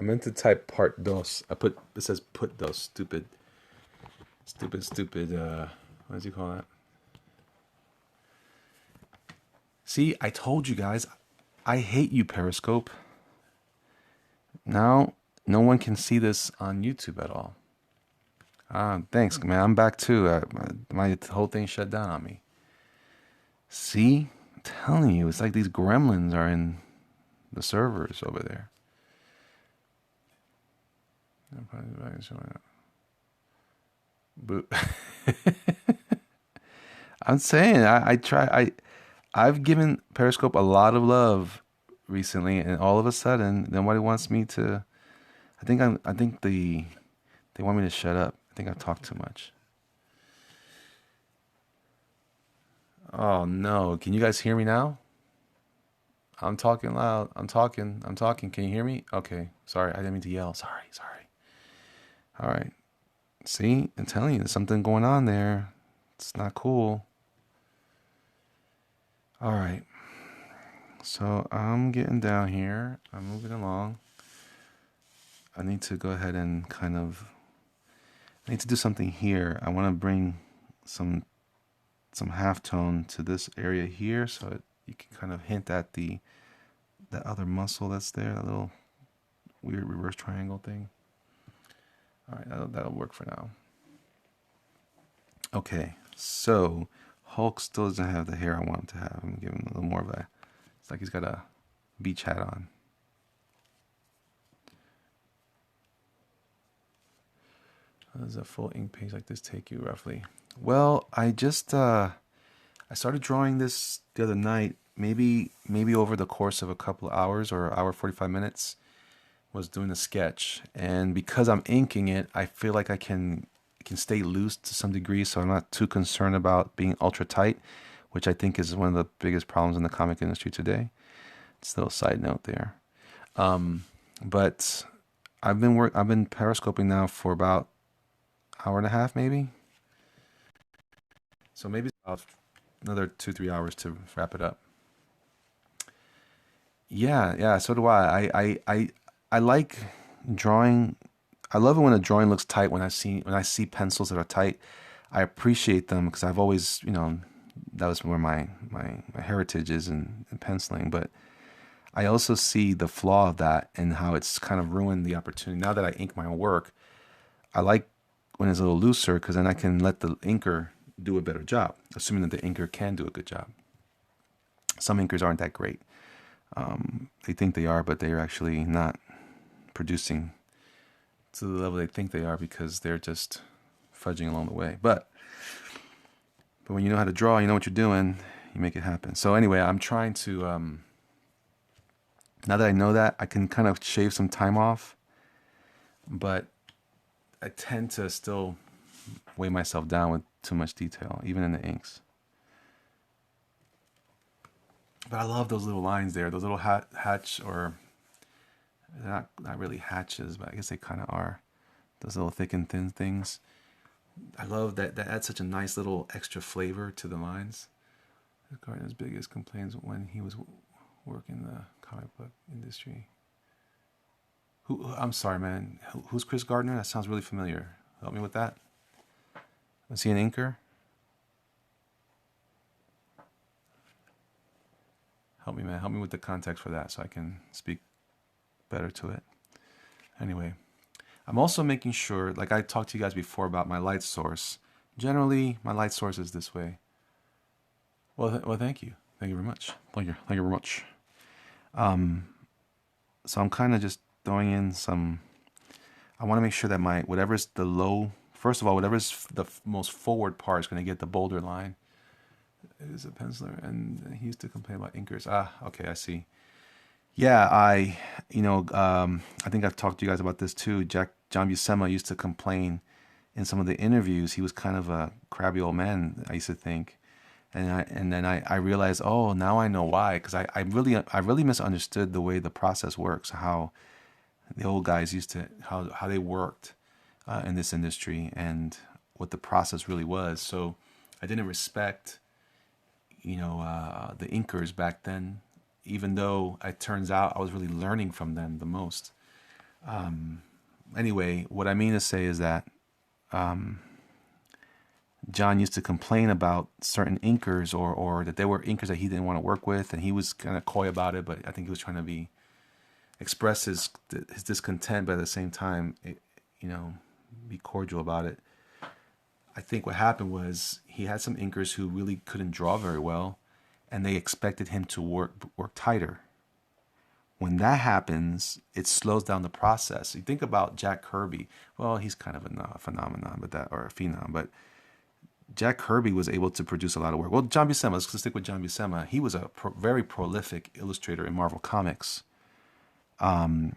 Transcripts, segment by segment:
meant to type part dos. It says put dos. Stupid. What does he call that? See, I told you guys, I hate you, Periscope. Now, no one can see this on YouTube at all. Thanks, man. I'm back too. My whole thing shut down on me. See, I'm telling you, it's like these gremlins are in the servers over there. But I'm saying I've given Periscope a lot of love recently, and all of a sudden, nobody wants me to. I think they want me to shut up. I think I talk too much. Oh no! Can you guys hear me now? I'm talking loud. I'm talking. I'm talking. Can you hear me? Okay. Sorry, I didn't mean to yell. Sorry. All right. See, I'm telling you, there's something going on there. It's not cool. All right. So I'm getting down here. I'm moving along. I need to go ahead and I need to do something here. I want to bring some halftone to this area here, so you can kind of hint at that other muscle that's there, that little weird reverse triangle thing. All right, that'll work for now. Okay, so Hulk still doesn't have the hair I want him to have. I'm gonna give him a little more of a. It's like he's got a beach hat on. How does a full ink page like this take you roughly? Well, I started drawing this the other night. Maybe over the course of a couple of hours or hour 45 minutes, was doing a sketch, and because I'm inking it, I feel like I can stay loose to some degree, so I'm not too concerned about being ultra tight, which I think is one of the biggest problems in the comic industry today. It's a little side note there. But I've been periscoping now for about hour and a half, maybe. So maybe about another 2 3 hours to wrap it up. Yeah. So do I. I like drawing. I love it when a drawing looks tight. When I see pencils that are tight, I appreciate them because I've always, that was where my heritage is in penciling. But I also see the flaw of that and how it's kind of ruined the opportunity. Now that I ink my own work, I like when it's a little looser because then I can let the inker do a better job, assuming that the inker can do a good job. Some inkers aren't that great. They think they are, but they're actually not producing to the level they think they are because they're just fudging along the way. But when you know how to draw, you know what you're doing, you make it happen. So anyway, I'm trying to, now that I know that, I can kind of shave some time off, but I tend to still weigh myself down with too much detail, even in the inks. But I love those little lines there, those little hatch, or they're not really hatches, but I guess they kind of are. Those little thick and thin things. I love that. That adds such a nice little extra flavor to the lines. The Gardner's biggest complaints when he was working the comic book industry. Who? I'm sorry, man. Who's Chris Gardner? That sounds really familiar. Help me with that. Was he an inker? Help me, man. Help me with the context for that so I can speak better to it. Anyway, I'm also making sure, like I talked to you guys before about my light source. Generally, my light source is this way. Well, thank you. Thank you very much. Thank you very much. So I'm kind of just throwing in some. I want to make sure that whatever's the low, first of all, whatever's the most forward part is going to get the bolder line. It is a penciler, and he used to complain about inkers. Okay, I see. Yeah, I think I've talked to you guys about this too. John Buscema used to complain in some of the interviews. He was kind of a crabby old man, I used to think, and then I realized, oh, now I know why, because I really misunderstood the way the process works, how the old guys used to how they worked in this industry, and what the process really was. So I didn't respect, the inkers back then, even though it turns out I was really learning from them the most. Anyway, what I mean to say is that John used to complain about certain inkers, or that there were inkers that he didn't want to work with, and he was kind of coy about it. But I think he was trying to express his discontent, but at the same time, you know, be cordial about it. I think what happened was he had some inkers who really couldn't draw very well, and they expected him to work tighter. When that happens, it slows down the process. You think about Jack Kirby. Well, he's kind of a phenomenon, but that or a phenom. But Jack Kirby was able to produce a lot of work. Well, John Buscema. Let's stick with John Buscema. He was a very prolific illustrator in Marvel Comics, and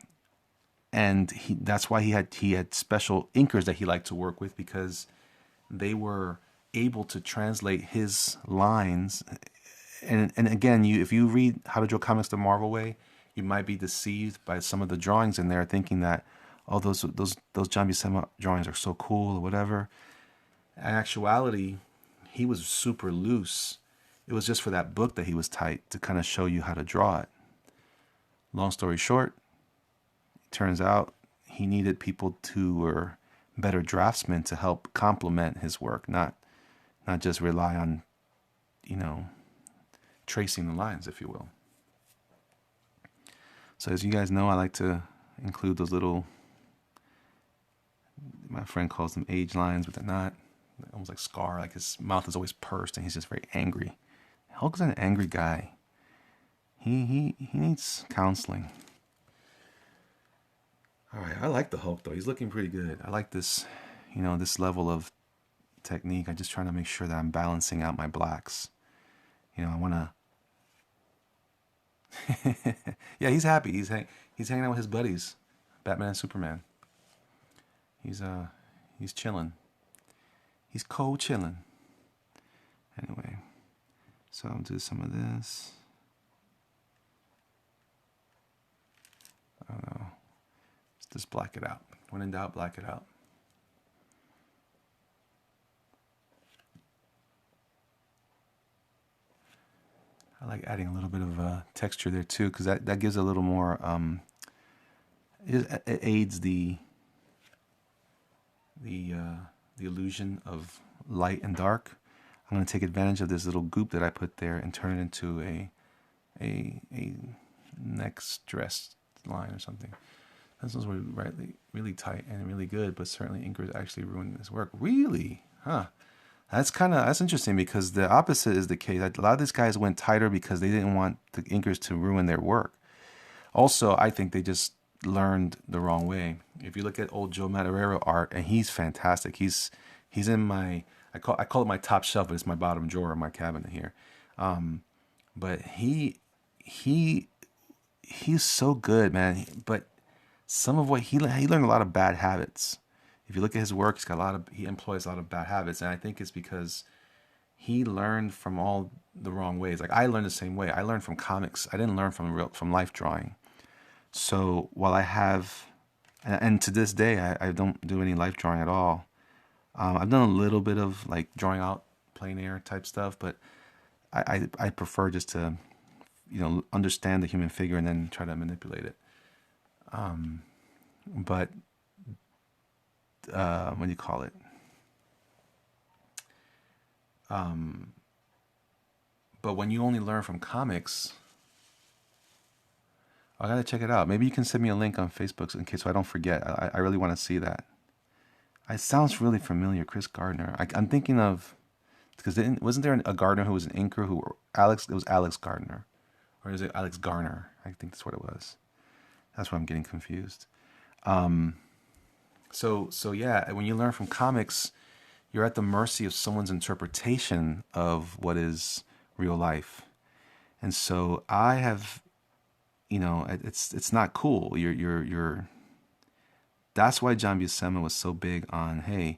that's why he had special inkers that he liked to work with, because they were able to translate his lines. And again, if you read How to Draw Comics the Marvel Way, you might be deceived by some of the drawings in there, thinking that, oh, those John Buscema drawings are so cool or whatever. In actuality, he was super loose. It was just for that book that he was tight, to kind of show you how to draw it. Long story short, it turns out he needed people who were better draftsmen to help complement his work, not just rely on, tracing the lines, if you will. So as you guys know, I like to include those little, my friend calls them age lines, but they're not. They're almost like Scar, like his mouth is always pursed and he's just very angry. Hulk's an angry guy. He needs counseling. All right, I like the Hulk though. He's looking pretty good. I like this, this level of technique. I'm just trying to make sure that I'm balancing out my blacks. I want to. Yeah, he's happy. He's hanging out with his buddies, Batman and Superman. He's chilling. He's cold chilling. Anyway, so I'll do some of this. I don't know. Let's just black it out. When in doubt, black it out. I like adding a little bit of texture there too, because that gives a little more. It aids the illusion of light and dark. I'm going to take advantage of this little goop that I put there and turn it into a next dress line or something. Pencils were really tight and really good, but certainly inkers actually ruined this work. Really? Huh. That's interesting, because the opposite is the case. A lot of these guys went tighter because they didn't want the inkers to ruin their work. Also, I think they just learned the wrong way. If you look at old Joe Madureira art, and he's fantastic. He's in my I call it my top shelf, but it's my bottom drawer in my cabinet here. But he's so good, man. But some of what he learned a lot of bad habits. If you look at his work, he employs a lot of bad habits, and I think it's because he learned from all the wrong ways. Like I learned the same way. I learned from comics. I didn't learn from life drawing. So while I have, and to this day, I don't do any life drawing at all. I've done a little bit of like drawing out plein air type stuff, but I prefer just to, understand the human figure and then try to manipulate it. But what do you call it? But when you only learn from comics, I gotta check it out. Maybe you can send me a link on Facebook in case so I don't forget. I really want to see that. It sounds really familiar, Chris Gardner. I'm thinking of, because wasn't there a Gardner who was an inker It was Alex Gardner, or is it Alex Garner? I think that's what it was. That's why I'm getting confused. So yeah, when you learn from comics, you're at the mercy of someone's interpretation of what is real life, and so I have, it's not cool. You're. That's why John Buscema was so big on, hey,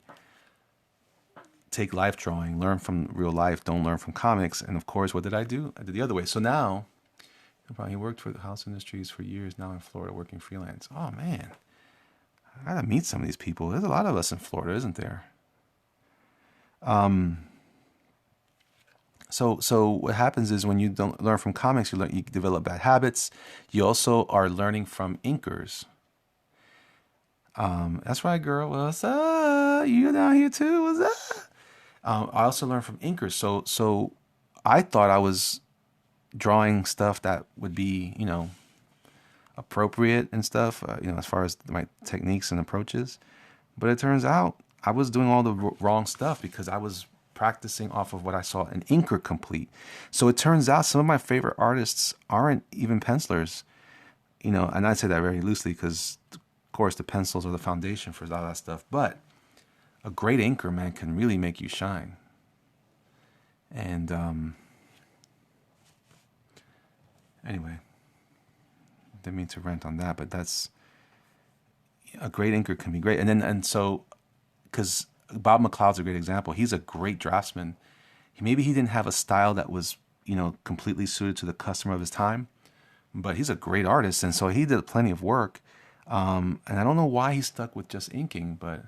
take life drawing, learn from real life, don't learn from comics. And of course, what did I do? I did the other way. So now, he worked for the house industries for years now in Florida, working freelance. Oh man, I gotta meet some of these people. There's a lot of us in Florida, isn't there? So what happens is when you don't learn from comics, you develop bad habits. You also are learning from inkers. That's right, girl. What's up? You down here too? What's up? I also learned from inkers. So I thought I was drawing stuff that would be, appropriate and stuff, as far as my techniques and approaches. But it turns out I was doing all the wrong stuff because I was practicing off of what I saw an inker complete. So it turns out some of my favorite artists aren't even pencilers, and I say that very loosely because, of course, the pencils are the foundation for all that stuff. But a great inker, man, can really make you shine. And anyway, didn't mean to rant on that, but that's a great inker can be great. And so because Bob McLeod's a great example. He's a great draftsman. Maybe he didn't have a style that was, completely suited to the customer of his time, but he's a great artist, and so he did plenty of work. And I don't know why he stuck with just inking, but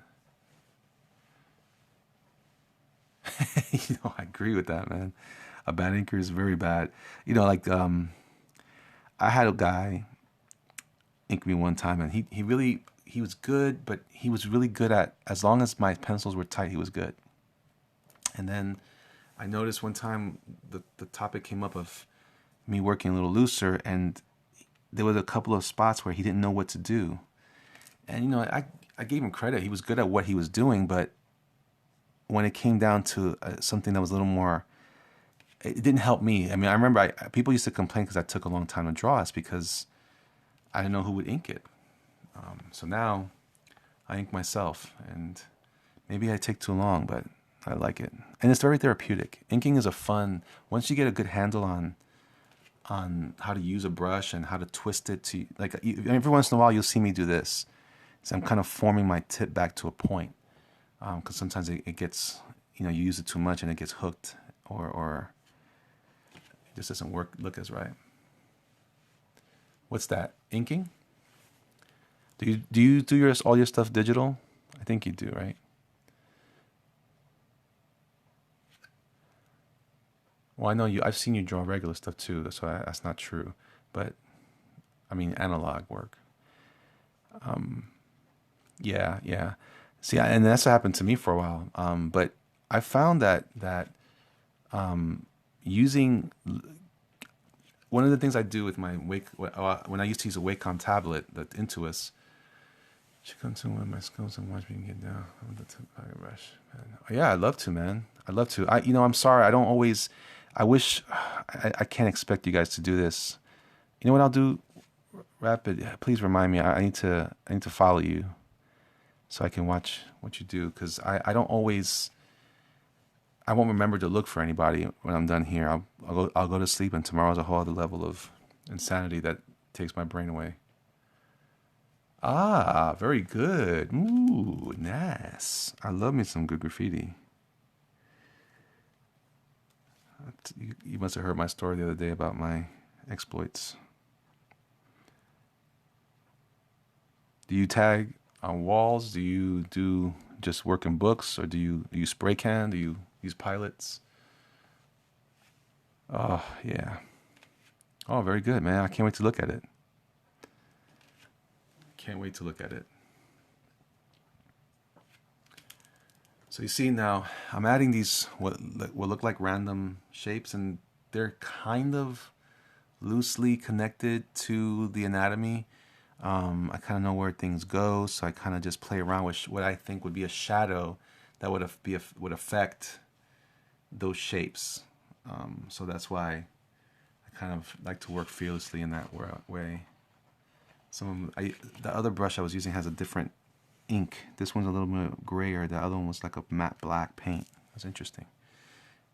I agree with that, man. A bad inker is very bad. Like I had a guy ink me one time, and he was good, but he was really good at, as long as my pencils were tight, he was good. And then I noticed one time the topic came up of me working a little looser, and there was a couple of spots where he didn't know what to do. And I gave him credit. He was good at what he was doing, but when it came down to something that was a little more, it didn't help me. I mean, I remember people used to complain because I took a long time to draw. It's because I didn't know who would ink it. So now I ink myself, and maybe I take too long, but I like it. And it's very therapeutic. Inking is a fun, once you get a good handle on how to use a brush and how to twist it to, like, every once in a while you'll see me do this. So I'm kind of forming my tip back to a point, because sometimes it gets, you use it too much and it gets hooked, or it just doesn't look as right. What's that? Inking? Do you do all your stuff digital? I think you do, right? Well, I know you. I've seen you draw regular stuff too, so that's not true. But I mean, analog work. Yeah, yeah. See, and that's what happened to me for a while. But I found that using one of the things I do with my Wake, when I used to use a Wacom tablet, the Intuos, she comes to one of my skills and watch me get down with the tip of a brush. Man. Yeah, I'd love to, man. I'd love to. I'm sorry. I don't always. I wish. I can't expect you guys to do this. You know what I'll do? Rapid. Please remind me. I need to. I need to follow you so I can watch what you do, because I don't always. I won't remember to look for anybody when I'm done here. I'll go to sleep, and tomorrow's a whole other level of insanity that takes my brain away. Ah, very good. Ooh, nice. I love me some good graffiti. You must have heard my story the other day about my exploits. Do you tag on walls? Do you do just work in books, or do you spray can? Do you use pilots? Oh, yeah. Oh, very good, man. I can't wait to look at it. Can't wait to look at it. So you see now, I'm adding these what look like random shapes, and they're kind of loosely connected to the anatomy. I kind of know where things go, so I kind of just play around with what I think would be a shadow that would affect those shapes. So that's why I kind of like to work fearlessly in that way. The other brush I was using has a different ink. This one's a little bit grayer. The other one was like a matte black paint. That's interesting.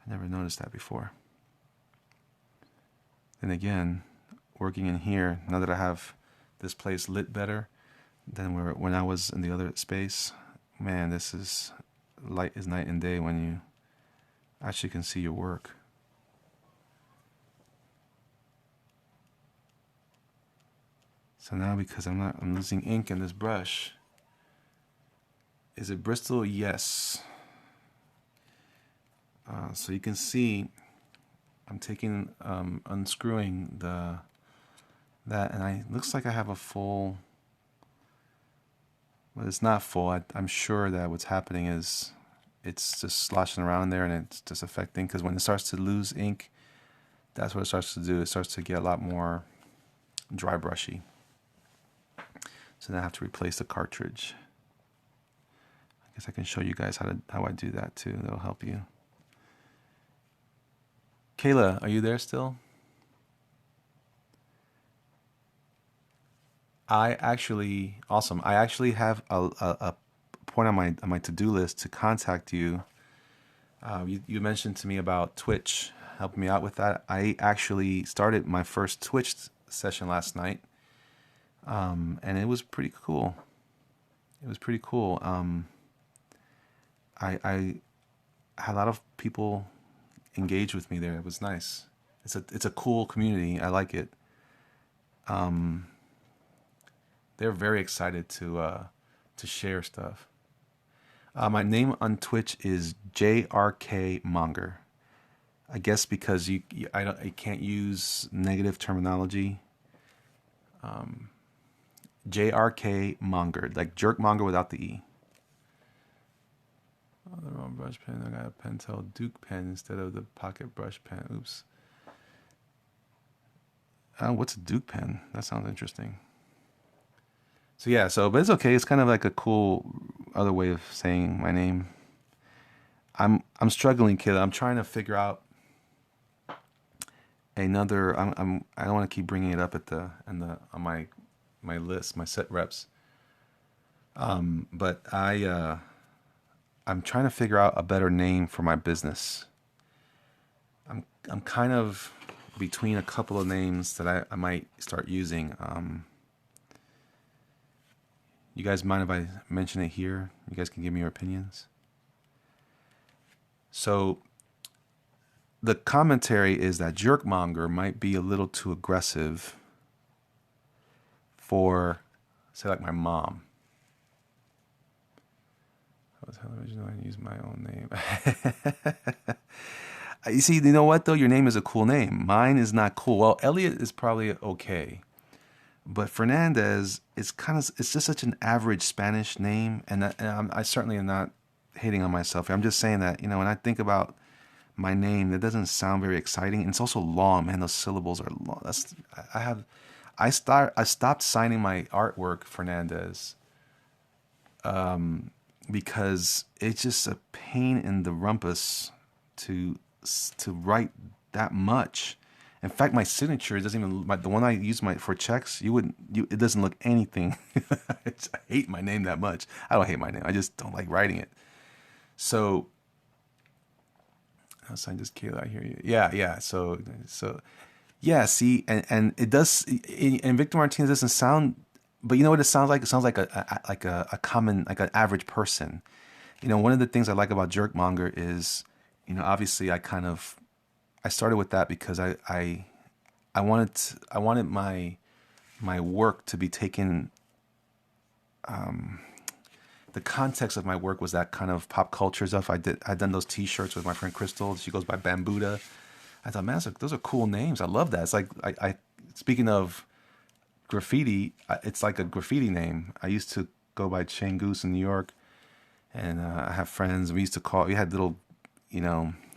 I never noticed that before. Then again, working in here, now that I have this place lit better than when I was in the other space, man, this is light as night and day when you actually can see your work. So now, because I'm losing ink in this brush. Is it Bristol? Yes. So you can see I'm taking, unscrewing that, and looks like I have a full but it's not full. I'm sure that what's happening is it's just sloshing around in there, and it's just affecting, because when it starts to lose ink, that's what it starts to do. It starts to get a lot more dry brushy. So then I have to replace the cartridge. I guess I can show you guys how I do that too. That'll help you. Kayla, are you there still? Awesome. I actually have a point on my to-do list to contact you. You mentioned to me about Twitch, helping me out with that. I actually started my first Twitch session last night, and it was pretty cool. It was pretty cool. I had a lot of people engage with me there. It was nice. It's a cool community. I like it. They're very excited to share stuff. My name on Twitch is JRK Monger. I guess because I can't use negative terminology. JRK Monger, like jerk monger without the E. Oh, the wrong brush pen. I got a Pentel Duke pen instead of the pocket brush pen. Oops. What's a Duke pen? That sounds interesting. So yeah, but it's okay. It's kind of like a cool other way of saying my name. I'm struggling, kid. I'm trying to figure out another. I don't want to keep bringing it up on my list, my set reps. But I'm trying to figure out a better name for my business. I'm kind of between a couple of names that I might start using. You guys mind if I mention it here? You guys can give me your opinions. So the commentary is that jerkmonger might be a little too aggressive for, say, like my mom. Oh, television, I use my own name. You see, you know what though? Your name is a cool name. Mine is not cool. Well, Elliot is probably okay. But Fernandez it's just such an average Spanish name, and I certainly am not hating on myself. I'm just saying that, when I think about my name, that doesn't sound very exciting, and it's also long. Man, those syllables are long. I stopped signing my artwork Fernandez, because it's just a pain in the rumpus to write that much. In fact, my signature doesn't even, the one I use for checks, it doesn't look anything. I hate my name that much. I don't hate my name. I just don't like writing it. So, I just Kayla, I hear you. Yeah. So, yeah. See, and it does. And Victor Martinez doesn't sound, but you know what it sounds like? It sounds like a common, like an average person. One of the things I like about jerkmonger is, obviously I started with that because I wanted my work to be taken. The context of my work was that kind of pop culture stuff. I'd done those T-shirts with my friend Crystal. She goes by Bambuda. I thought, man, those are cool names. I love that. It's like I speaking of graffiti, it's like a graffiti name. I used to go by Chain Goose in New York, and I have friends. We had little,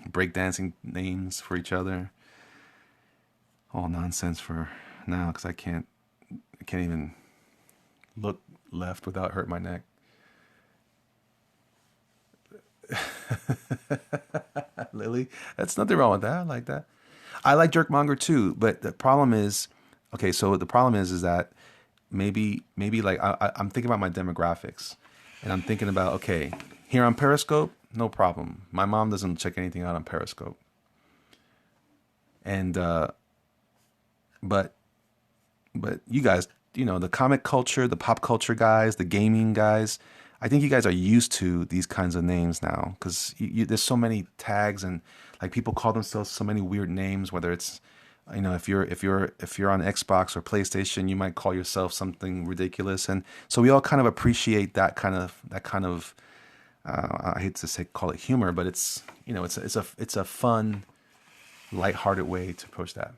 breakdancing names for each other. All nonsense for now, because I can't even look left without hurting my neck. Lily, that's nothing wrong with that. I like that. I like jerkmonger too, but the problem is, okay. So the problem is that maybe like I'm thinking about my demographics, and I'm thinking about, okay, here on Periscope, no problem. My mom doesn't check anything out on Periscope, and but you guys, the comic culture, the pop culture guys, the gaming guys, I think you guys are used to these kinds of names now, because there's so many tags, and like people call themselves so many weird names. Whether it's, if you're on Xbox or PlayStation, you might call yourself something ridiculous, and so we all kind of appreciate that kind of. I hate to call it humor, but it's it's a fun, lighthearted way to approach that.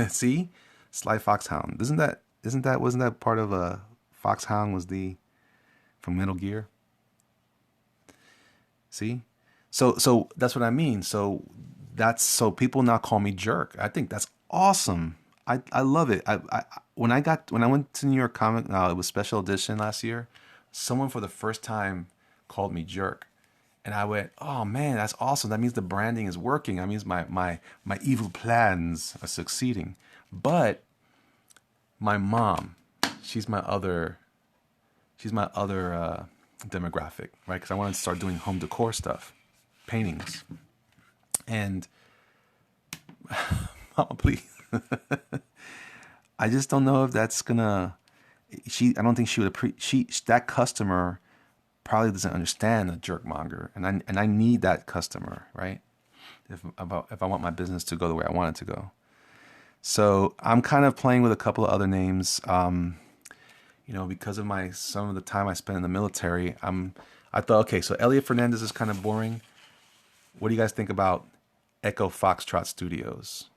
See, Sly Foxhound. Isn't Isn't that wasn't that part of Foxhound was the from Metal Gear? See, so that's what I mean. So that's so people now call me jerk. I think that's awesome. I love it. When I went to New York Comic, no, it was special edition last year. Someone for the first time called me jerk, and I went, "Oh man, that's awesome. That means the branding is working. That means my evil plans are succeeding." But my mom, she's my other demographic, right? Because I wanted to start doing home decor stuff, paintings, and mama, please. I just don't know if that's gonna. I don't think she would appreciate. That customer probably doesn't understand a jerkmonger, and I need that customer, right? If I want my business to go the way I want it to go. So I'm kind of playing with a couple of other names. Because of some of the time I spent in the military, I thought, okay, so Elliot Fernandez is kind of boring. What do you guys think about Echo Foxtrot Studios?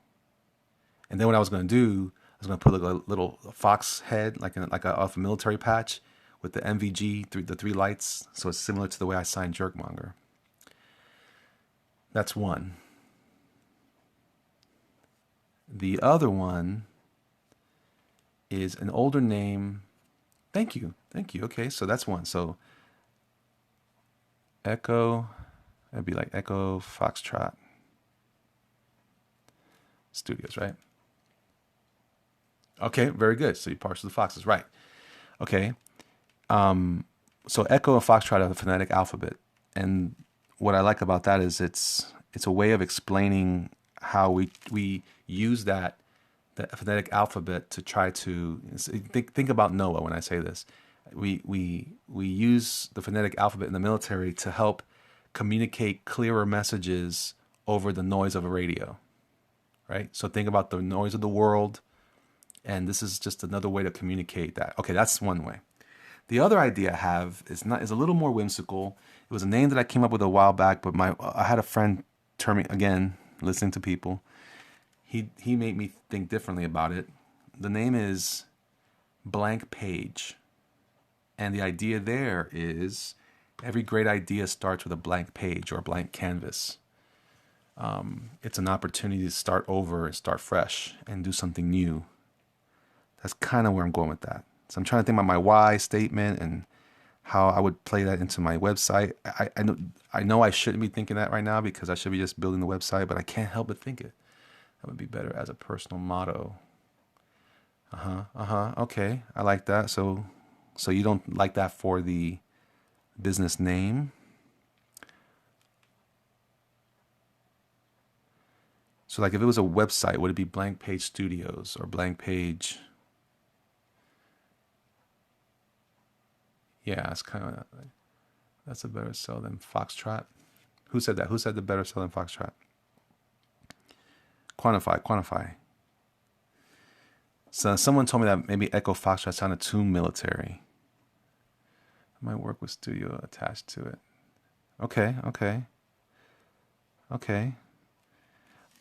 And then what I was going to do, I was going to put like a little fox head, like off a military patch, with the MVG, the three lights, so it's similar to the way I signed Jerkmonger. That's one. The other one is an older name. Thank you. Okay, so that's one. So Echo, that'd be like Echo Foxtrot Studios, right? Okay, very good. So you parse the foxes, right? Okay. So Echo and Foxtrot are the phonetic alphabet, and what I like about that is it's a way of explaining how we use the phonetic alphabet to try to think about Noah when I say this. We use the phonetic alphabet in the military to help communicate clearer messages over the noise of a radio, right? So think about the noise of the world, and this is just another way to communicate that. Okay, that's one way. The other idea I have is a little more whimsical. It was a name that I came up with a while back, but I had a friend turn me again, listening to people. He made me think differently about it. The name is Blank Page. And the idea there is every great idea starts with a blank page or a blank canvas. It's an opportunity to start over and start fresh and do something new. That's kind of where I'm going with that. So I'm trying to think about my why statement and how I would play that into my website. I know I shouldn't be thinking that right now because I should be just building the website, but I can't help but think it. That would be better as a personal motto. Okay, I like that. So you don't like that for the business name? So like if it was a website, would it be Blank Page Studios or Blank Page? Yeah, it's kind of that's a better sell than Foxtrot. Who said that? Who said the better sell than Foxtrot? Quantify. So someone told me that maybe Echo Foxtrot sounded too military. I might work with studio attached to it. Okay.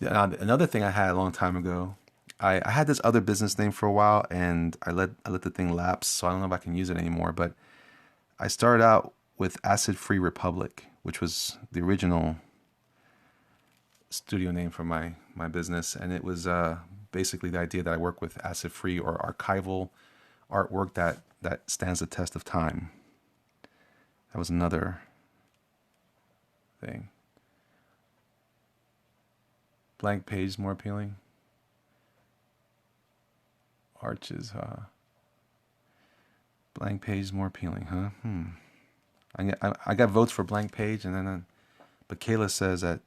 Another thing I had a long time ago, I had this other business name for a while, and I let the thing lapse, so I don't know if I can use it anymore. But I started out with Acid Free Republic, which was the original studio name for my business, and it was basically the idea that I work with acid free or archival artwork that stands the test of time. That was another thing. Blank page is more appealing. Arches, blank page is more appealing, huh? I got votes for blank page, and then but Kayla says that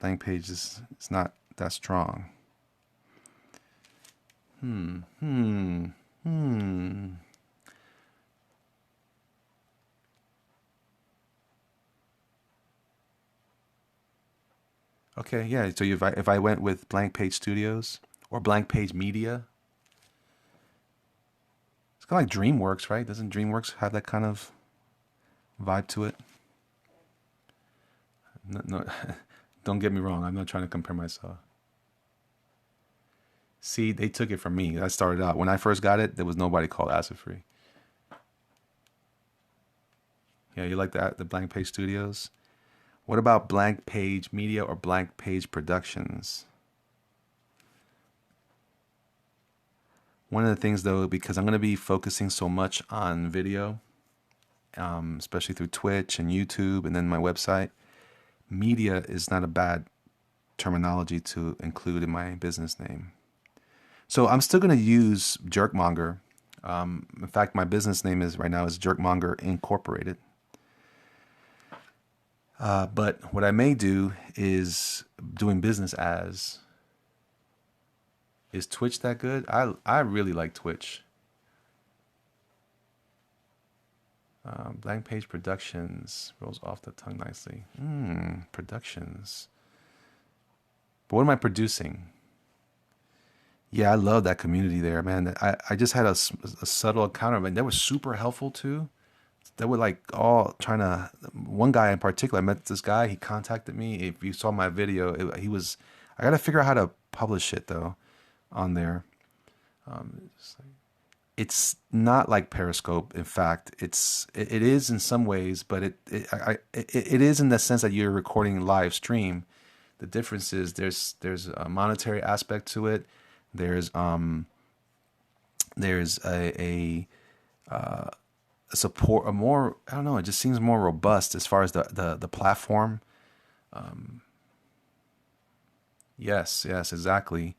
blank page is not that strong. Okay, yeah. So if I went with Blank Page Studios or Blank Page Media, it's kind of like DreamWorks, right? Doesn't DreamWorks have that kind of vibe to it? No, don't get me wrong. I'm not trying to compare myself. See, they took it from me. I started out when I first got it. There was nobody called acid free. Yeah, you like that? The Blank Page Studios. What about Blank Page Media or Blank Page Productions? One of the things though, because I'm going to be focusing so much on video, especially through Twitch and YouTube and then my website, media is not a bad terminology to include in my business name. So I'm still going to use Jerkmonger. In fact, my business name is right now is Jerkmonger Incorporated. But what I may do is doing business as. Is Twitch that good? I really like Twitch. Blank Page Productions rolls off the tongue nicely. Productions. But what am I producing? Yeah, I love that community there, man. I just had a subtle encounter, but they were super helpful too. They were like all trying to. One guy in particular, I met this guy. He contacted me. If you saw my video, he was. I got to figure out how to publish it though, on there. It's not like Periscope. In fact, it is in some ways, but it is in the sense that you're recording live stream. The difference is there's a monetary aspect to it. There's a support, a more, I don't know, it just seems more robust as far as the platform. Yes, exactly.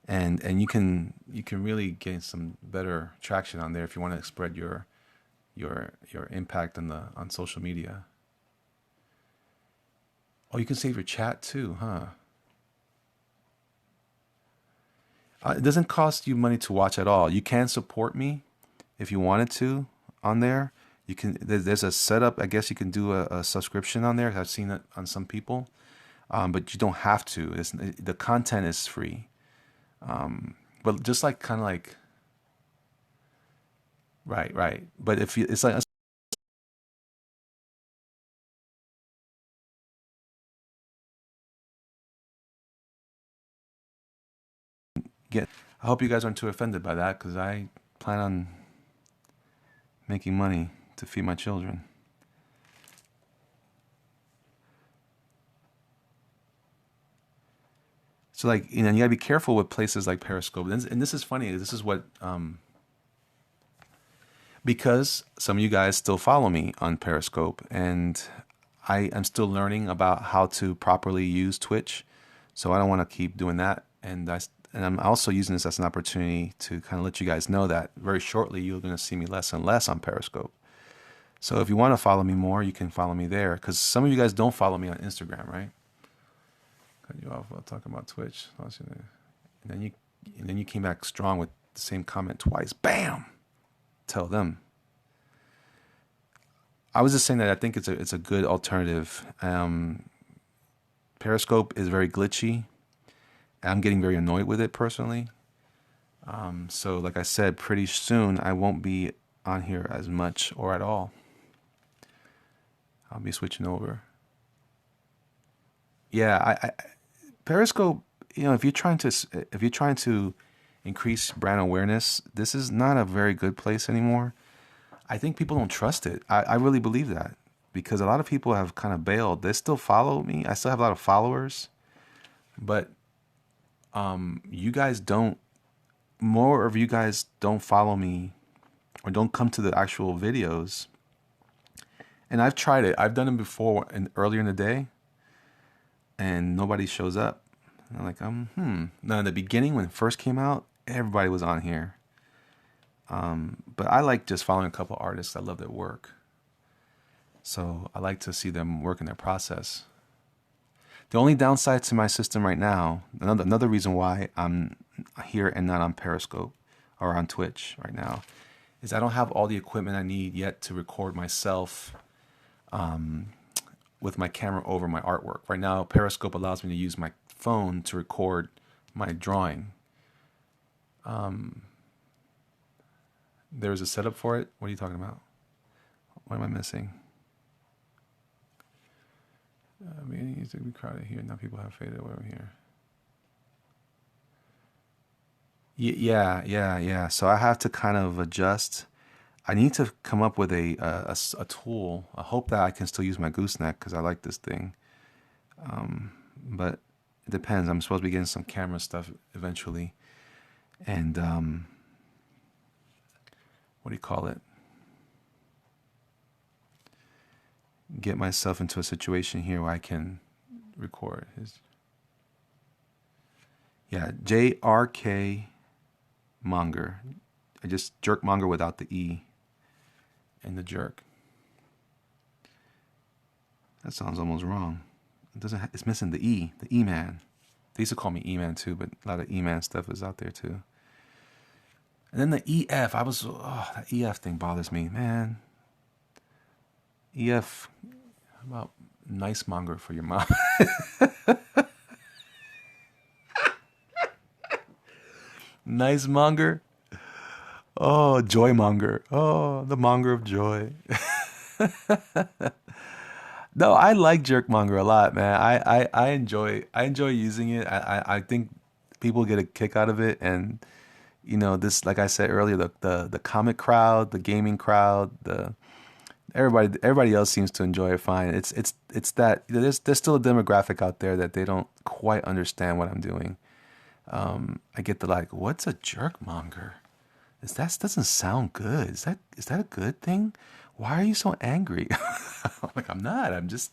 And you can really gain some better traction on there if you want to spread your impact on social media. Oh, you can save your chat too, huh? It doesn't cost you money to watch at all. You can support me if you wanted to on there. You can. There's a setup. I guess you can do a subscription on there. I've seen it on some people, but you don't have to. The content is free. But just like kind of like right. But if you, it's like get. I hope you guys aren't too offended by that because I plan on making money to feed my children. So like you gotta be careful with places like Periscope. And this is funny. This is what because some of you guys still follow me on Periscope, and I am still learning about how to properly use Twitch. So I don't want to keep doing that, and I'm also using this as an opportunity to kind of let you guys know that very shortly you're going to see me less and less on Periscope. So if you want to follow me more, you can follow me there. Because some of you guys don't follow me on Instagram, right? Cut you off while talking about Twitch. And then you came back strong with the same comment twice. Bam! Tell them. I was just saying that I think it's a good alternative. Periscope is very glitchy. I'm getting very annoyed with it personally. So like I said, pretty soon I won't be on here as much or at all. I'll be switching over. Yeah, I Periscope. If you're trying to increase brand awareness, this is not a very good place anymore. I think people don't trust it. I really believe that because a lot of people have kind of bailed. They still follow me. I still have a lot of followers, but you guys don't. More of you guys don't follow me or don't come to the actual videos. And I've tried it. I've done it before and earlier in the day, and nobody shows up. And I'm like, Now in the beginning when it first came out, everybody was on here. But I like just following a couple artists. I love their work. So I like to see them work in their process. The only downside to my system right now, another reason why I'm here and not on Periscope or on Twitch right now, is I don't have all the equipment I need yet to record myself with my camera over my artwork. Right now, Periscope allows me to use my phone to record my drawing. There's a setup for it. What are you talking about? What am I missing? Meeting used to be crowded here. Now people have faded away here. Yeah. So I have to kind of adjust. I need to come up with a tool. I hope that I can still use my gooseneck because I like this thing. But it depends. I'm supposed to be getting some camera stuff eventually, and what do you call it? Get myself into a situation here where I can record. Yeah, JRK Monger. I just jerk monger without the E and the jerk. That sounds almost wrong. It doesn't. It's missing the E man. They used to call me E man too, but a lot of E man stuff is out there too. And then the EF. That EF thing bothers me, man. EF. How about nice monger for your mom? Nice monger. Oh, joy monger. Oh, the monger of joy. No, I like jerkmonger a lot, man. I enjoy using it. I think people get a kick out of it, and this, like I said earlier, the comic crowd, the gaming crowd, the everybody else seems to enjoy it fine. It's that there's still a demographic out there that they don't quite understand what I'm doing. I get the like, what's a jerkmonger? That doesn't sound good. Is that a good thing? Why are you so angry? I'm like, I'm not. I'm just.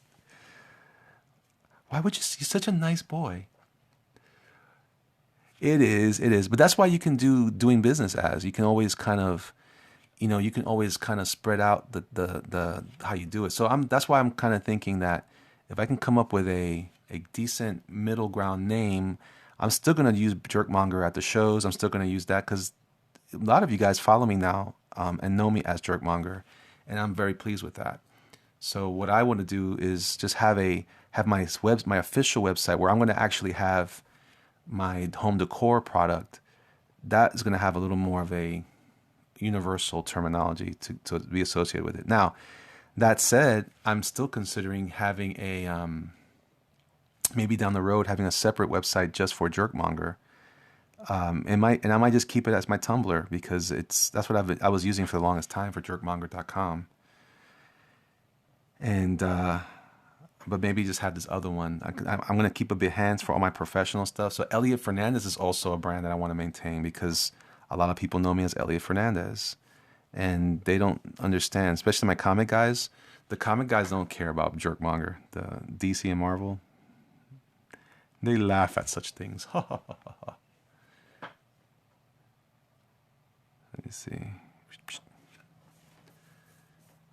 Why would you? You're such a nice boy. It is. It is. But that's why you can do doing business as. You can always kind of, you can always kind of spread out the how you do it. So that's why I'm kind of thinking that if I can come up with a decent middle ground name, I'm still gonna use Jerkmonger at the shows. I'm still gonna use that because a lot of you guys follow me now and know me as Jerkmonger, and I'm very pleased with that. So what I want to do is just have my official website where I'm going to actually have my home decor product. That is going to have a little more of a universal terminology to be associated with it. Now, that said, I'm still considering having maybe down the road having a separate website just for Jerkmonger. And I might just keep it as my Tumblr because that's what I was using for the longest time for jerkmonger.com. And but maybe just have this other one. I'm going to keep a Behance for all my professional stuff. So Elliot Fernandez is also a brand that I want to maintain because a lot of people know me as Elliot Fernandez, and they don't understand, especially my comic guys. The comic guys don't care about Jerkmonger. The DC and Marvel, they laugh at such things. Let me see.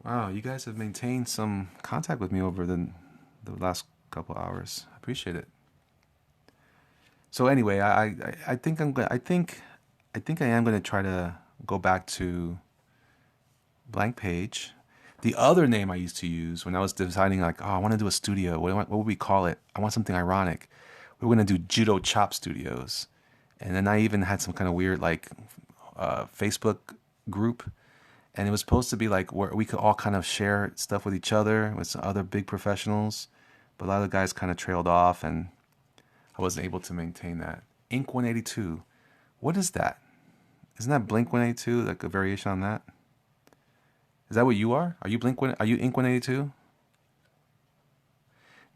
Wow, you guys have maintained some contact with me over the last couple hours. I appreciate it. So anyway, I think I am gonna try to go back to blank page. The other name I used to use when I was deciding like, oh, I want to do a studio. What would we call it? I want something ironic. We were gonna do Judo Chop Studios, and then I even had some kind of weird like Facebook group, and it was supposed to be like where we could all kind of share stuff with each other with some other big professionals, but a lot of the guys kind of trailed off, and I wasn't able to maintain that. Inc 182, what is that? Isn't that Blink 182 like a variation on that? Is that what you are? Are you Are you Inc 182?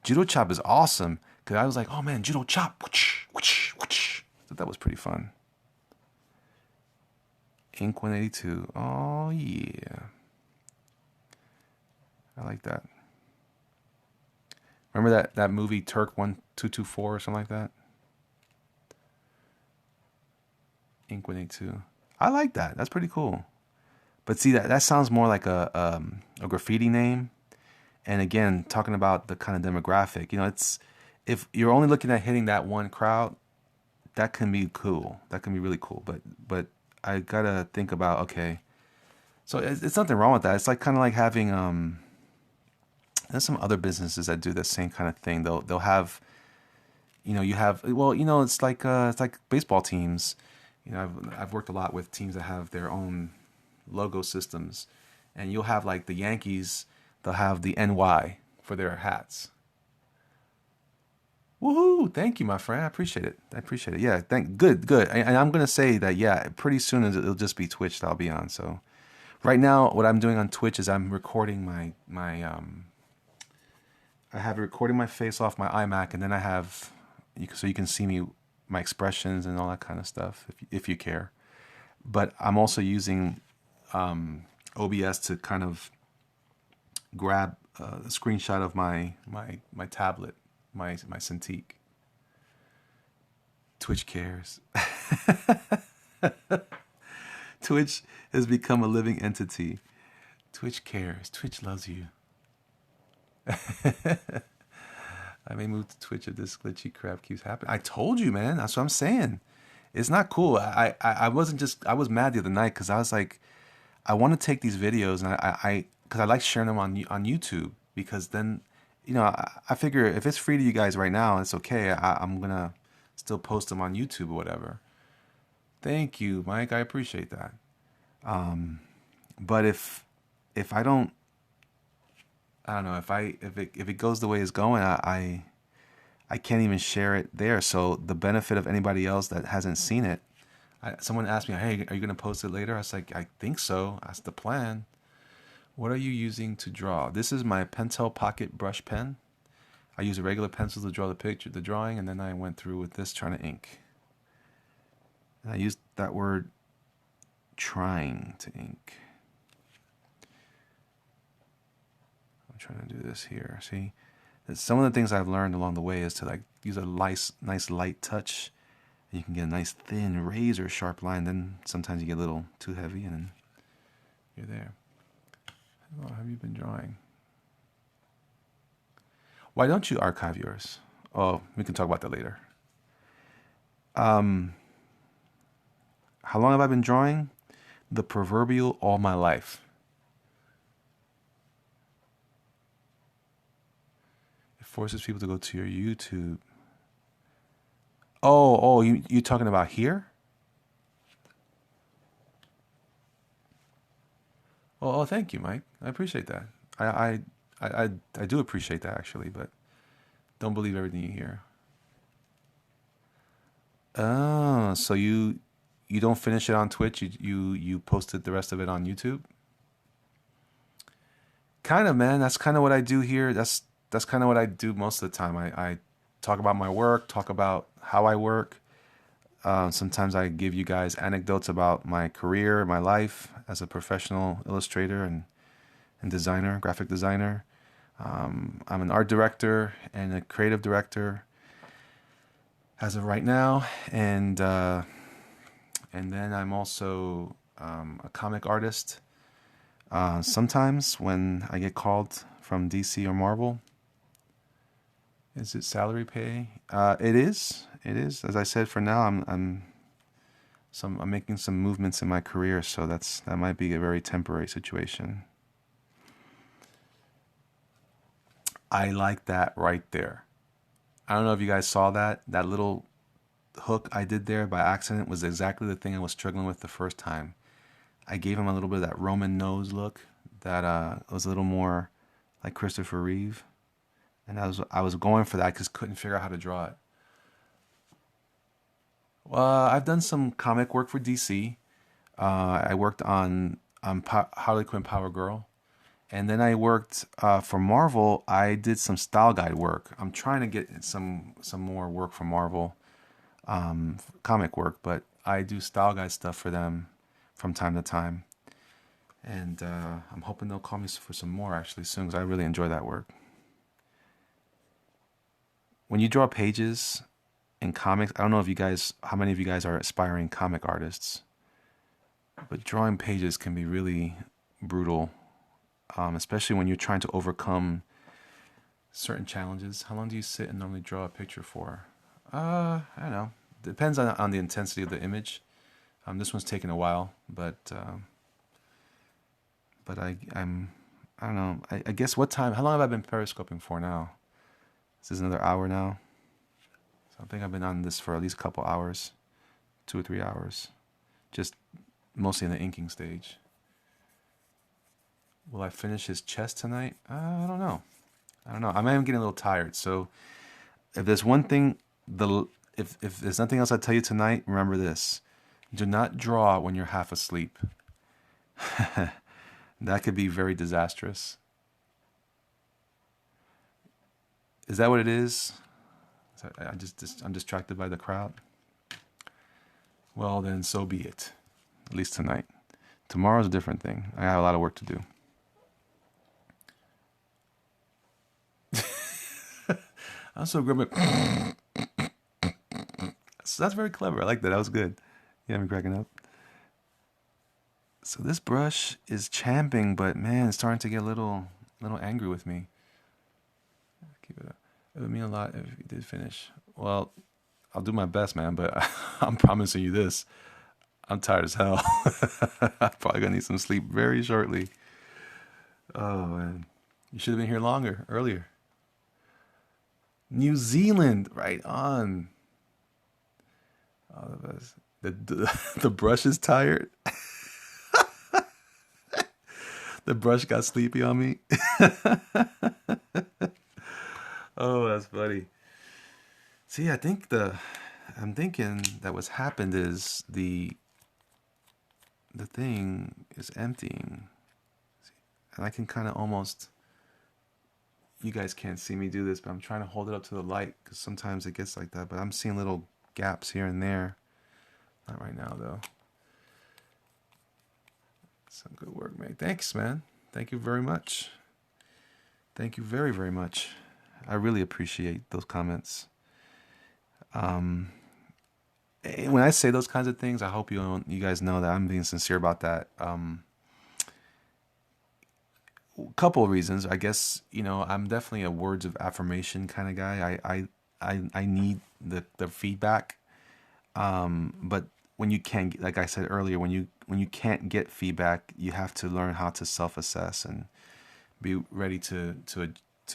Judo Chop is awesome because I was like, oh man, Judo Chop, whoosh, whoosh, whoosh. So that was pretty fun. Inc 182. Oh yeah, I like that. Remember that movie Turk 1224 or something like that? Inc 182. I like that. That's pretty cool. But see that sounds more like a graffiti name. And again, talking about the kind of demographic, it's if you're only looking at hitting that one crowd, that can be cool. That can be really cool. But I gotta think about, okay. So it's nothing wrong with that. It's like kind of like having there's some other businesses that do the same kind of thing. They'll have, you have, well, it's like baseball teams. I've worked a lot with teams that have their own logo systems, and you'll have like the Yankees. They'll have the NY for their hats. Woohoo! Thank you, my friend. I appreciate it. I appreciate it. Yeah, good. And I'm gonna say that yeah, pretty soon it'll just be Twitch that I'll be on. So right now, what I'm doing on Twitch is I'm recording I have it recording my face off my iMac, and then I have so you can see me, my expressions and all that kind of stuff if you care. But I'm also using OBS to kind of grab a screenshot of my tablet, my Cintiq. Twitch cares. Twitch has become a living entity. Twitch cares. Twitch loves you. I may move to Twitch if this glitchy crap keeps happening. I told you, man. That's what I'm saying. It's not cool. I wasn't just, I was mad the other night because I was like, I want to take these videos and because I like sharing them on YouTube because then, I figure if it's free to you guys right now, it's okay. I'm going to still post them on YouTube or whatever. Thank you, Mike. I appreciate that. But if I don't know, if it goes the way it's going, I can't even share it there. So the benefit of anybody else that hasn't seen it, someone asked me, "Hey, are you gonna post it later?" I was like, "I think so. That's the plan." What are you using to draw? This is my Pentel Pocket brush pen. I use a regular pencil to draw the drawing, and then I went through with this trying to ink. And I used that word trying to ink. I'm trying to do this here. See, some of the things I've learned along the way is to like use a nice light touch. And you can get a nice thin razor sharp line. Then sometimes you get a little too heavy, and then you're there. How have you been drawing? Why don't you archive yours? Oh, we can talk about that later. How long have I been drawing? The proverbial all my life. It forces people to go to your YouTube. Oh, you talking about here? Oh, thank you, Mike. I appreciate that. I, I, I do appreciate that actually, but don't believe everything you hear. Oh, so you don't finish it on Twitch. You posted the rest of it on YouTube. Kind of, man. That's kind of what I do here. That's kind of what I do most of the time. I talk about my work, talk about how I work. Sometimes I give you guys anecdotes about my career, my life as a professional illustrator and designer, graphic designer. I'm an art director and a creative director as of right now, and then I'm also a comic artist. Sometimes when I get called from DC or Marvel, is it salary pay? It is. It is. As I said, for now, I'm making some movements in my career, so that might be a very temporary situation. I like that right there. I don't know if you guys saw that. That little hook I did there by accident was exactly the thing I was struggling with the first time. I gave him a little bit of that Roman nose look that was a little more like Christopher Reeve, and I was going for that because couldn't figure out how to draw it. Well, I've done some comic work for DC. I worked on Harley Quinn Power Girl, and then I worked for Marvel. I did some style guide work. I'm trying to get some more work for Marvel, comic work, but I do style guide stuff for them from time to time, and I'm hoping they'll call me for some more actually soon because I really enjoy that work. When you draw pages in comics, I don't know if you guys, how many of you guys are aspiring comic artists, but drawing pages can be really brutal, especially when you're trying to overcome certain challenges. How long do you sit and normally draw a picture for? I don't know. Depends on the intensity of the image. This one's taking a while, but I don't know. I guess what time? How long have I been periscoping for now? This is another hour now. So I think I've been on this for at least a couple hours, 2 or 3 hours, just mostly in the inking stage. Will I finish his chest tonight? I don't know. I am getting a little tired, so If there's one thing, the if there's nothing else I tell you tonight, remember this: do not draw when you're half asleep. That could be very disastrous. Is that what it is? I'm distracted by the crowd. Well, then so be it. At least tonight. Tomorrow's a different thing. I have a lot of work to do. I'm so good. So that's very clever. I like that. That was good. You have me cracking up. So this brush is champing, but man, it's starting to get little angry with me. Keep it up. It would mean a lot if you did finish. Well, I'll do my best, man, but I'm promising you this. I'm tired as hell. I'm probably gonna need some sleep very shortly. Oh man, you should have been here longer, earlier. New Zealand, right on. All of us. The brush is tired. The brush got sleepy on me. Oh, that's funny. See, I'm thinking that what's happened is the thing is emptying, and I can kind of almost. You guys can't see me do this, but I'm trying to hold it up to the light because sometimes it gets like that. But I'm seeing little gaps here and there. Not right now though. Some good work, man. Thanks, man. Thank you very much. Thank you very, very much. I really appreciate those comments. When I say those kinds of things, I hope you guys know that I'm being sincere about that. Couple of reasons, I guess. I'm definitely a words of affirmation kind of guy. I need the feedback. But when you can't, like I said earlier, when you can't get feedback, you have to learn how to self-assess and be ready to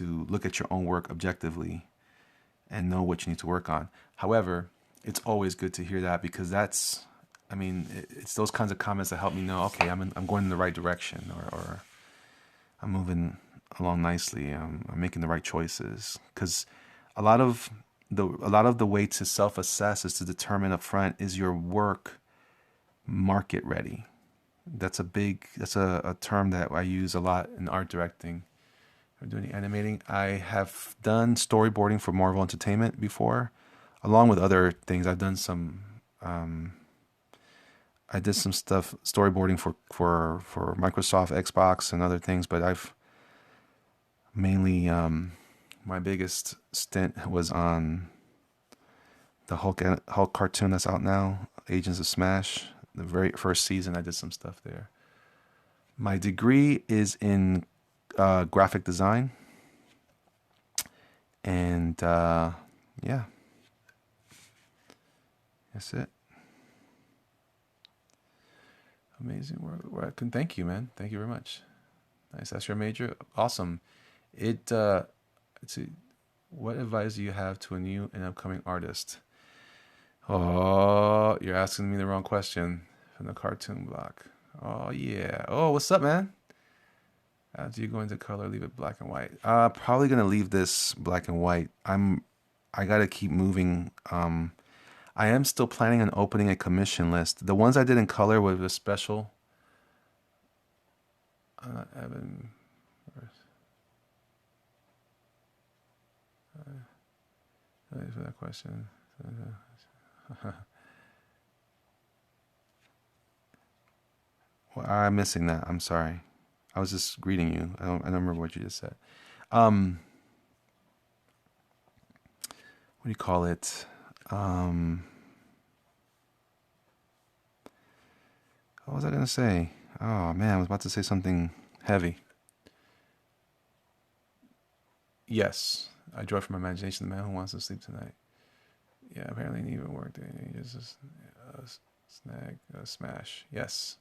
look at your own work objectively and know what you need to work on. However, it's always good to hear that because it's those kinds of comments that help me know, okay, I'm going in the right direction, or I'm moving along nicely. I'm making the right choices. Because a lot of the way to self-assess is to determine up front, is your work market ready? That's a term that I use a lot in art directing. I'm doing animating. I have done storyboarding for Marvel Entertainment before, along with other things. I've done some. I did some stuff storyboarding for Microsoft, Xbox, and other things. But I've mainly my biggest stint was on the Hulk cartoon that's out now, Agents of Smash. The very first season, I did some stuff there. My degree is in graphic design, and yeah, that's it. Amazing work. Thank you, man. Thank you very much. Nice. That's your major. Awesome. Let's see. What advice do you have to a new and upcoming artist? Oh, you're asking me the wrong question from the cartoon block. Oh yeah. Oh, what's up, man? Do you go into color? Leave it black and white. Probably gonna leave this black and white. I gotta keep moving. I am still planning on opening a commission list. The ones I did in color was a special. Evan. Thanks for that question. Well, I'm missing that. I'm sorry. I was just greeting you. I don't remember what you just said. What do you call it? What was I gonna say? Oh man, I was about to say something heavy. Yes, I draw from imagination. The man who wants to sleep tonight. Yeah, apparently he even worked. He just smash. Yes.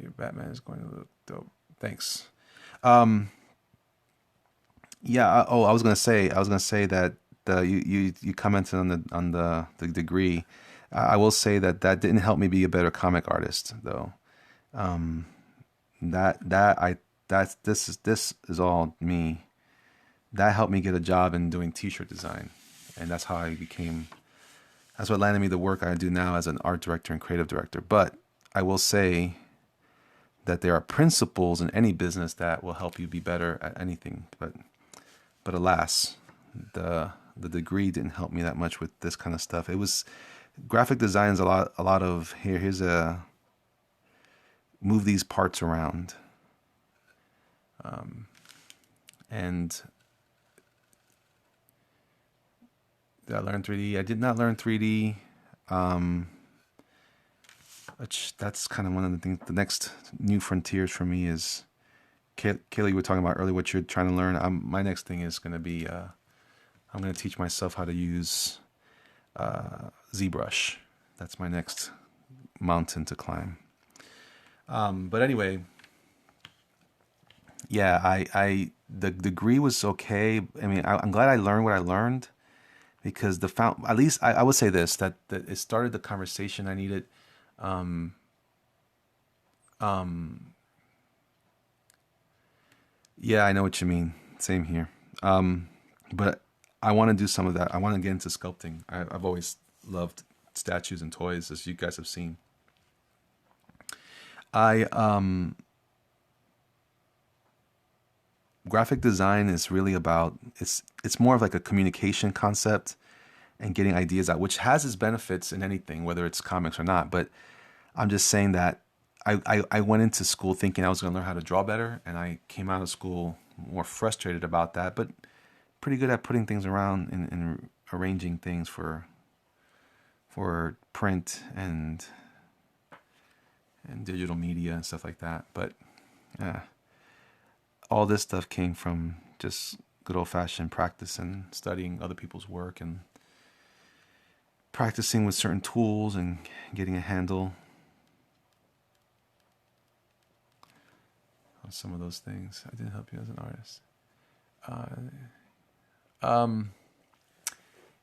Your Batman is going to look dope. Thanks. Yeah. I was gonna say. That you commented on the degree. I will say that didn't help me be a better comic artist, though. Um, that I that's this is all me. that helped me get a job in doing t-shirt design, and that's how I became. That's what landed me the work I do now as an art director and creative director. But I will say that there are principles in any business that will help you be better at anything. But alas, the degree didn't help me that much with this kind of stuff. It was graphic design is a lot of here's a move these parts around. And did I learn 3D? I did not learn 3D. Which that's kind of one of the things. The next new frontiers for me is, Kaylee, you were talking about earlier what you're trying to learn. My next thing is going to be, I'm going to teach myself how to use ZBrush. That's my next mountain to climb. But anyway, yeah, the degree was okay. I mean, I'm glad I learned what I learned, because at least I would say this, that it started the conversation I needed. Yeah, I know what you mean. Same here. But I want to do some of that. I want to get into sculpting. I've always loved statues and toys, as you guys have seen. I Graphic design is really about, it's more of like a communication concept and getting ideas out, which has its benefits in anything, whether it's comics or not. But I'm just saying that I went into school thinking I was going to learn how to draw better, and I came out of school more frustrated about that, but pretty good at putting things around and arranging things for print and digital media and stuff like that. But all this stuff came from just good old-fashioned practice and studying other people's work and practicing with certain tools and getting a handle on some of those things. I didn't help you as an artist.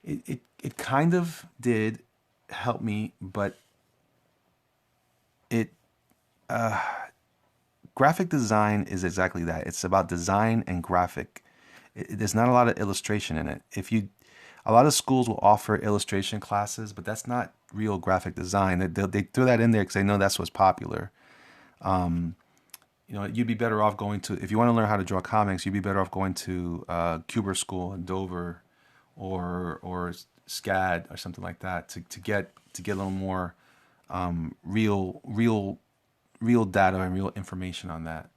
It kind of did help me, but it graphic design is exactly that. It's about design and graphic. There's not a lot of illustration in it. A lot of schools will offer illustration classes, but that's not real graphic design. They throw that in there because they know that's what's popular. You'd be better off going to, if you want to learn how to draw comics, you'd be better off going to Cuber School in Dover, or SCAD or something like that to get a little more real data and real information on that.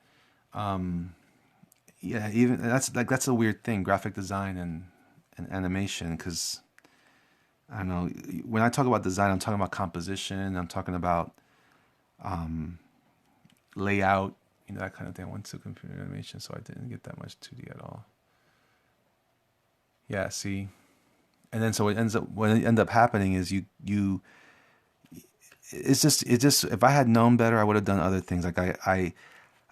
Yeah, even that's a weird thing, graphic design and animation, because I don't know, when I talk about design, I'm talking about composition, I'm talking about layout, that kind of thing. I went to computer animation, so I didn't get that much 2D at all. Yeah, see, and then so what ends up happening is it's just if I had known better, I would have done other things. Like I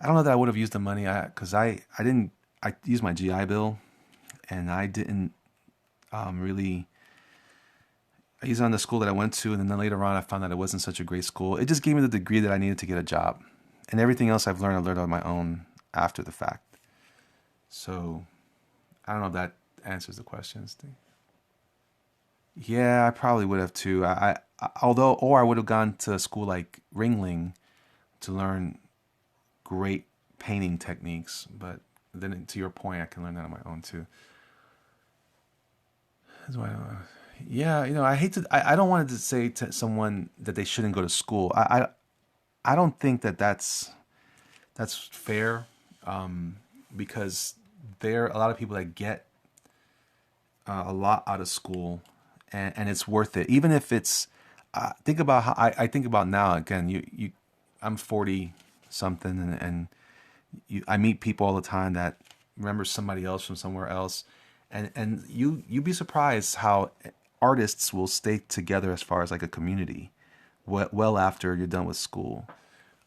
don't know that I would have used the money, because I used my GI Bill, and I didn't really. I used it on the school that I went to, and then later on I found that it wasn't such a great school. It just gave me the degree that I needed to get a job, and everything else I learned on my own after the fact. So I don't know if that answers the question, Steve. Yeah, I probably would have too. Or I would have gone to a school like Ringling to learn great painting techniques. But then, to your point, I can learn that on my own too. That's why. Yeah, I hate to. I don't want to say to someone that they shouldn't go to school. I don't think that's fair, because there are a lot of people that get a lot out of school, and it's worth it. Even if it's, think about how I think about now. Again, I'm 40 something, and I meet people all the time that remember somebody else from somewhere else, and you'd be surprised how artists will stay together as far as like a community, well after you're done with school.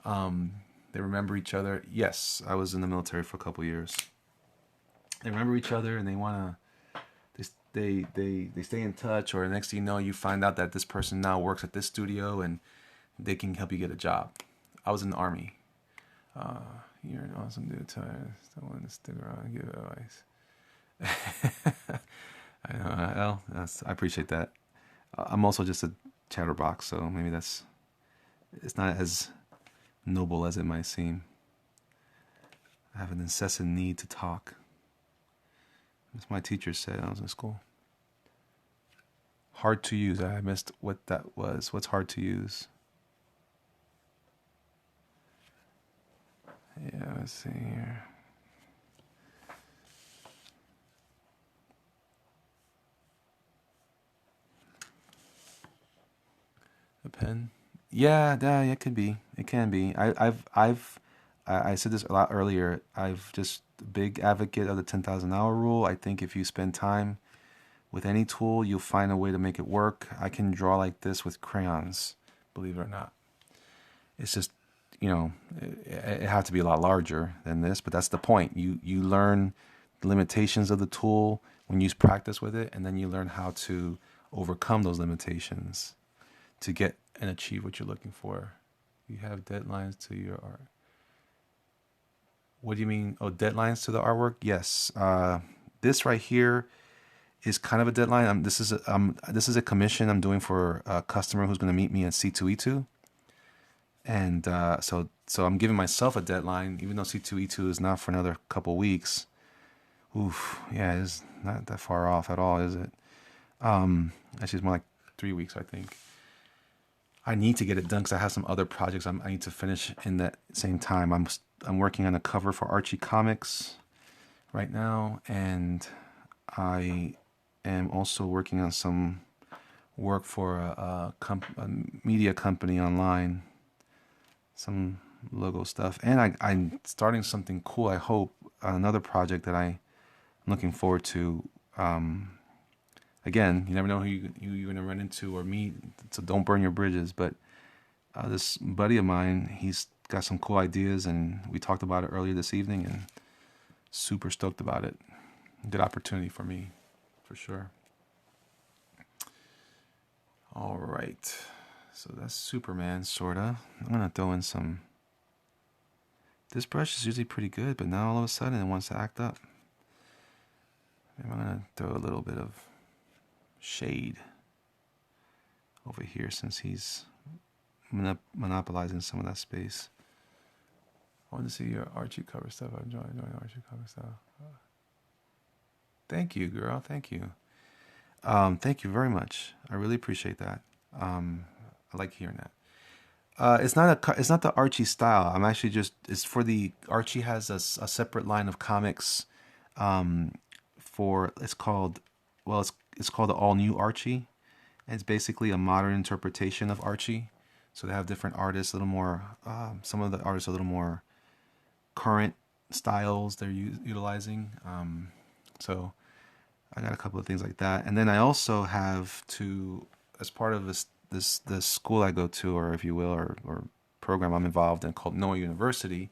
They remember each other. Yes, I was in the military for a couple years. They remember each other, and they want to. They stay in touch, or the next thing you know, you find out that this person now works at this studio, and they can help you get a job. I was in the Army. You're an awesome dude. Still want to stick around and give advice. I know. Well, I appreciate that. I'm also just a chatterbox, so maybe it's not as noble as it might seem. I have an incessant need to talk. As my teacher said when I was in school. Hard to use. I missed what that was. What's hard to use? Yeah, let's see here. A pen. Yeah, yeah, it could be. It can be. I said this a lot earlier. I've just big advocate of the 10,000 hour rule. I think if you spend time with any tool, you'll find a way to make it work. I can draw like this with crayons, believe it or not. It's just, it had to be a lot larger than this, but that's the point. You learn the limitations of the tool when you practice with it, and then you learn how to overcome those limitations to get and achieve what you're looking for. You have deadlines to your art. What do you mean? Oh, deadlines to the artwork? Yes. This right here is kind of a deadline. This is a commission I'm doing for a customer who's going to meet me at C2E2, and so I'm giving myself a deadline, even though C2E2 is not for another couple weeks. Oof, yeah, it's not that far off at all, is it? Actually, it's more like 3 weeks, I think. I need to get it done because I have some other projects I need to finish in that same time. I'm working on a cover for Archie Comics right now, and I am also working on some work for a media company online, some logo stuff, and I'm starting something cool. I hope another project that I'm looking forward to. Again, you never know who you're going to run into or meet, so don't burn your bridges. But this buddy of mine, he's got some cool ideas, and we talked about it earlier this evening, and super stoked about it. Good opportunity for me, for sure. All right, so that's Superman, sorta. I'm gonna throw in some. This brush is usually pretty good, but now all of a sudden it wants to act up. Maybe I'm gonna throw a little bit of shade over here since he's monopolizing some of that space. I want to see your Archie cover stuff. I'm enjoying Archie cover stuff. Thank you, girl. Thank you. Thank you very much. I really appreciate that. I like hearing that. It's not the Archie style. I'm actually just it's for the Archie has a separate line of comics. For it's called it's called the All New Archie. And it's basically a modern interpretation of Archie. So they have different artists, a little more. Some of the artists are a little more current styles they're utilizing. So I got a couple of things like that, and then I also have to, as part of this school I go to, or if you will, or program I'm involved in called Noah University.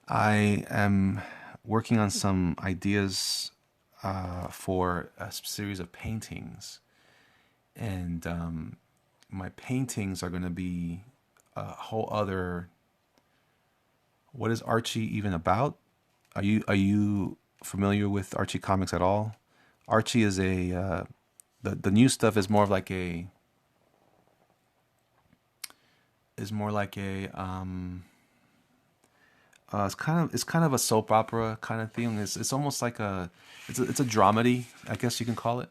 I am working on some ideas for a series of paintings, and my paintings are going to be a whole other. What is Archie even about? Are you familiar with Archie comics at all? Archie is the new stuff is more of like a is more like a it's kind of a soap opera kind of theme. It's almost like it's a dramedy, I guess you can call it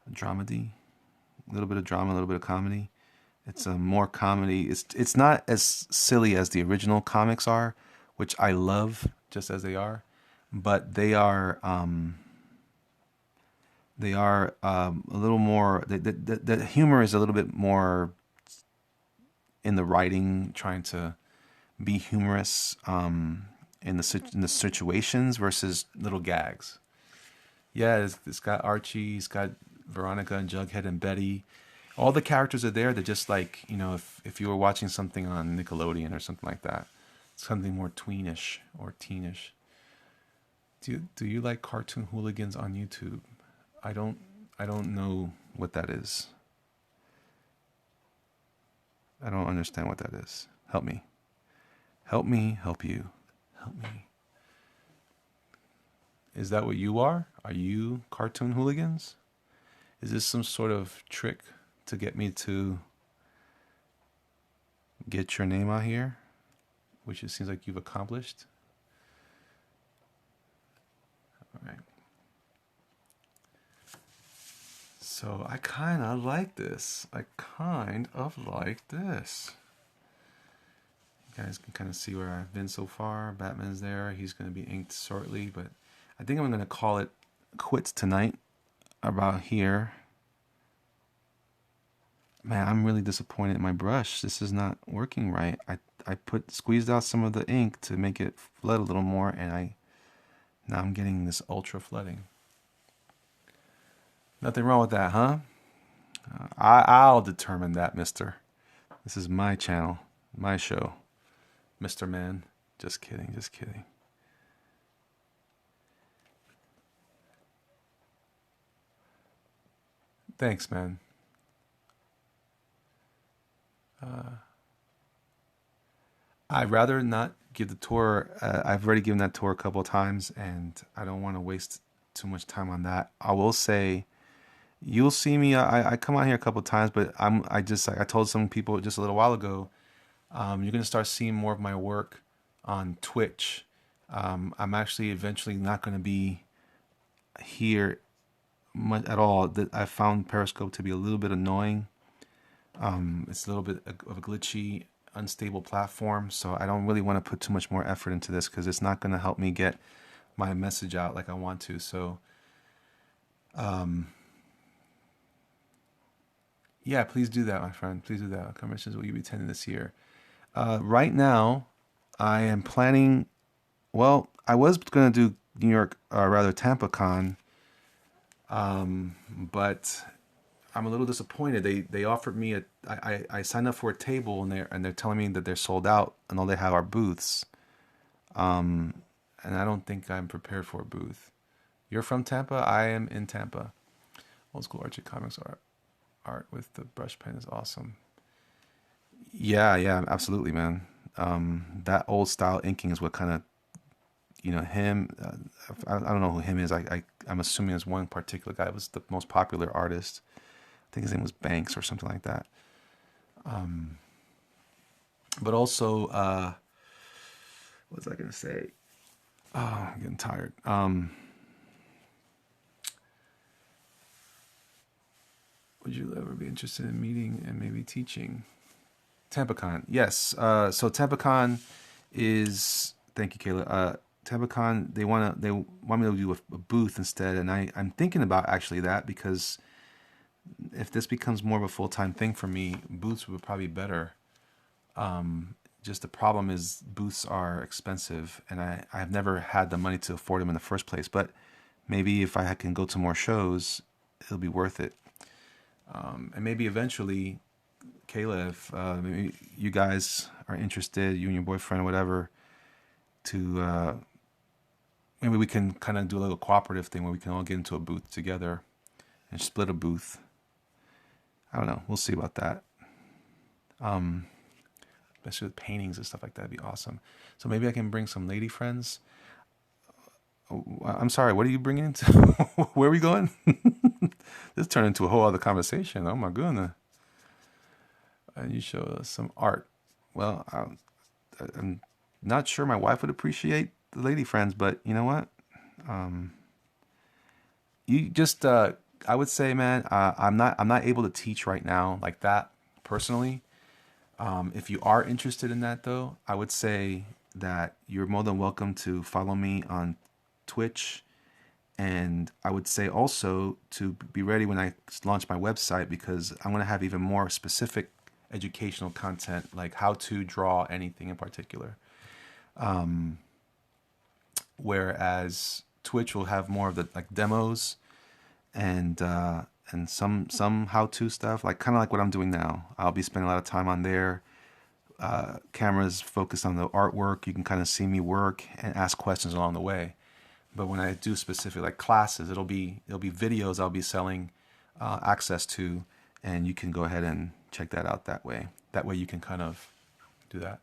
a dramedy. A little bit of drama, a little bit of comedy. It's a more comedy. It's not as silly as the original comics are, which I love just as they are, but they are a little more. The humor is a little bit more in the writing, trying to be humorous in the situations versus little gags. Yeah, it's got Archie, it's got Veronica and Jughead and Betty. All the characters are there. They're just like, if you were watching something on Nickelodeon or something like that, something more tweenish or teenish. Do you like cartoon hooligans on YouTube? I don't I don't know what that is. I don't understand what that is. Help me. Help me help you. Help me. Is that what you are? Are you cartoon hooligans? Is this some sort of trick to get me to get your name out here, which it seems like you've accomplished? All right. So I kind of like this. You guys can kind of see where I've been so far. Batman's there. He's going to be inked shortly, but I think I'm going to call it quits tonight about here. Man, I'm really disappointed in my brush. This is not working right. I squeezed out some of the ink to make it flood a little more, and now I'm getting this ultra flooding. Nothing wrong with that, huh? I'll determine that, mister. This is my channel, my show. Mr. Man. Just kidding, just kidding. Thanks, man. I'd rather not give the tour. I've already given that tour a couple of times, and I don't want to waste too much time on that. I will say, you'll see me. I come out here a couple of times, but I told some people just a little while ago, you're gonna start seeing more of my work on Twitch. I'm actually eventually not gonna be here much at all. That I found Periscope to be a little bit annoying. It's a little bit of a glitchy, unstable platform, so I don't really want to put too much more effort into this because it's not going to help me get my message out like I want to. So, yeah, please do that, my friend. Please do that. What conventions will you be attending this year? Right now, I am planning. Well, I was going to do New York, rather Tampa Con, but I'm a little disappointed. They offered me I signed up for a table, and they're telling me that they're sold out and all they have are booths. And I don't think I'm prepared for a booth. You're from Tampa? I am in Tampa. Old school Archie Comics art with the brush pen is awesome. Yeah, absolutely, man. That old style inking is what kind of, him. I don't know who him is. I'm assuming it's one particular guy. It was the most popular artist. I think his name was Banks or something like that. But also, what was I going to say? Oh, I'm getting tired. Would you ever be interested in meeting and maybe teaching? TampaCon, yes. So TampaCon is, thank you, Kayla. TampaCon, they want me to do a booth instead, and I'm thinking about actually that, because if this becomes more of a full-time thing for me, booths would probably be better. Just the problem is booths are expensive, and I've never had the money to afford them in the first place. But maybe if I can go to more shows, it'll be worth it. And maybe eventually, Kayla, if maybe you guys are interested, you and your boyfriend or whatever, to maybe we can kind of do a little cooperative thing where we can all get into a booth together and split a booth. I don't know. We'll see about that. Especially with paintings and stuff like that, would be awesome. So maybe I can bring some lady friends. Oh, I'm sorry, what are you bringing into? Where are we going? This turned into a whole other conversation. Oh my goodness. And you show us some art. Well, I'm not sure my wife would appreciate the lady friends, but you know what? You just, I would say, man, I'm not able to teach right now like that personally. If you are interested in that, though, I would say that you're more than welcome to follow me on Twitch. And I would say also to be ready when I launch my website, because I'm going to have even more specific educational content, like how to draw anything in particular. Whereas Twitch will have more of the like demos and some how-to stuff, like kind of like what I'm doing now. I'll be spending a lot of time on there. Cameras focused on the artwork. You can kind of see me work and ask questions along the way. But when I do specific like classes, it'll be videos I'll be selling access to, and you can go ahead and check that out that way. That way you can kind of do that.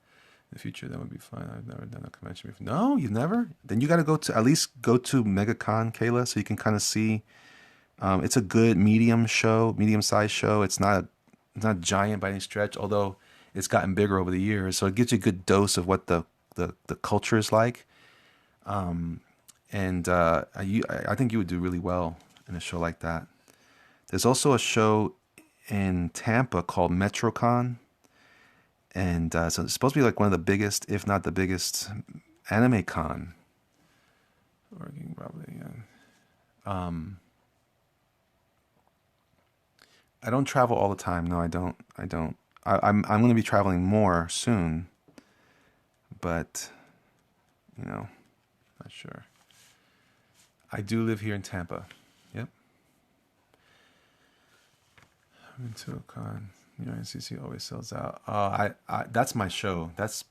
the future, that would be fun. I've never done a convention before. No, you've never? Then you got to go to at least go to MegaCon, Kayla, so you can kind of see. It's a good medium-sized show. It's not giant by any stretch, although it's gotten bigger over the years. So it gives you a good dose of what the culture is like. And I think you would do really well in a show like that. There's also a show in Tampa called MetroCon, and so it's supposed to be like one of the biggest, if not the biggest, anime con. Working probably. Yeah. I don't travel all the time. No, I don't. I'm going to be traveling more soon, but not sure. I do live here in Tampa. Yep. I'm into a con. NCC always sells out. That's my show. That's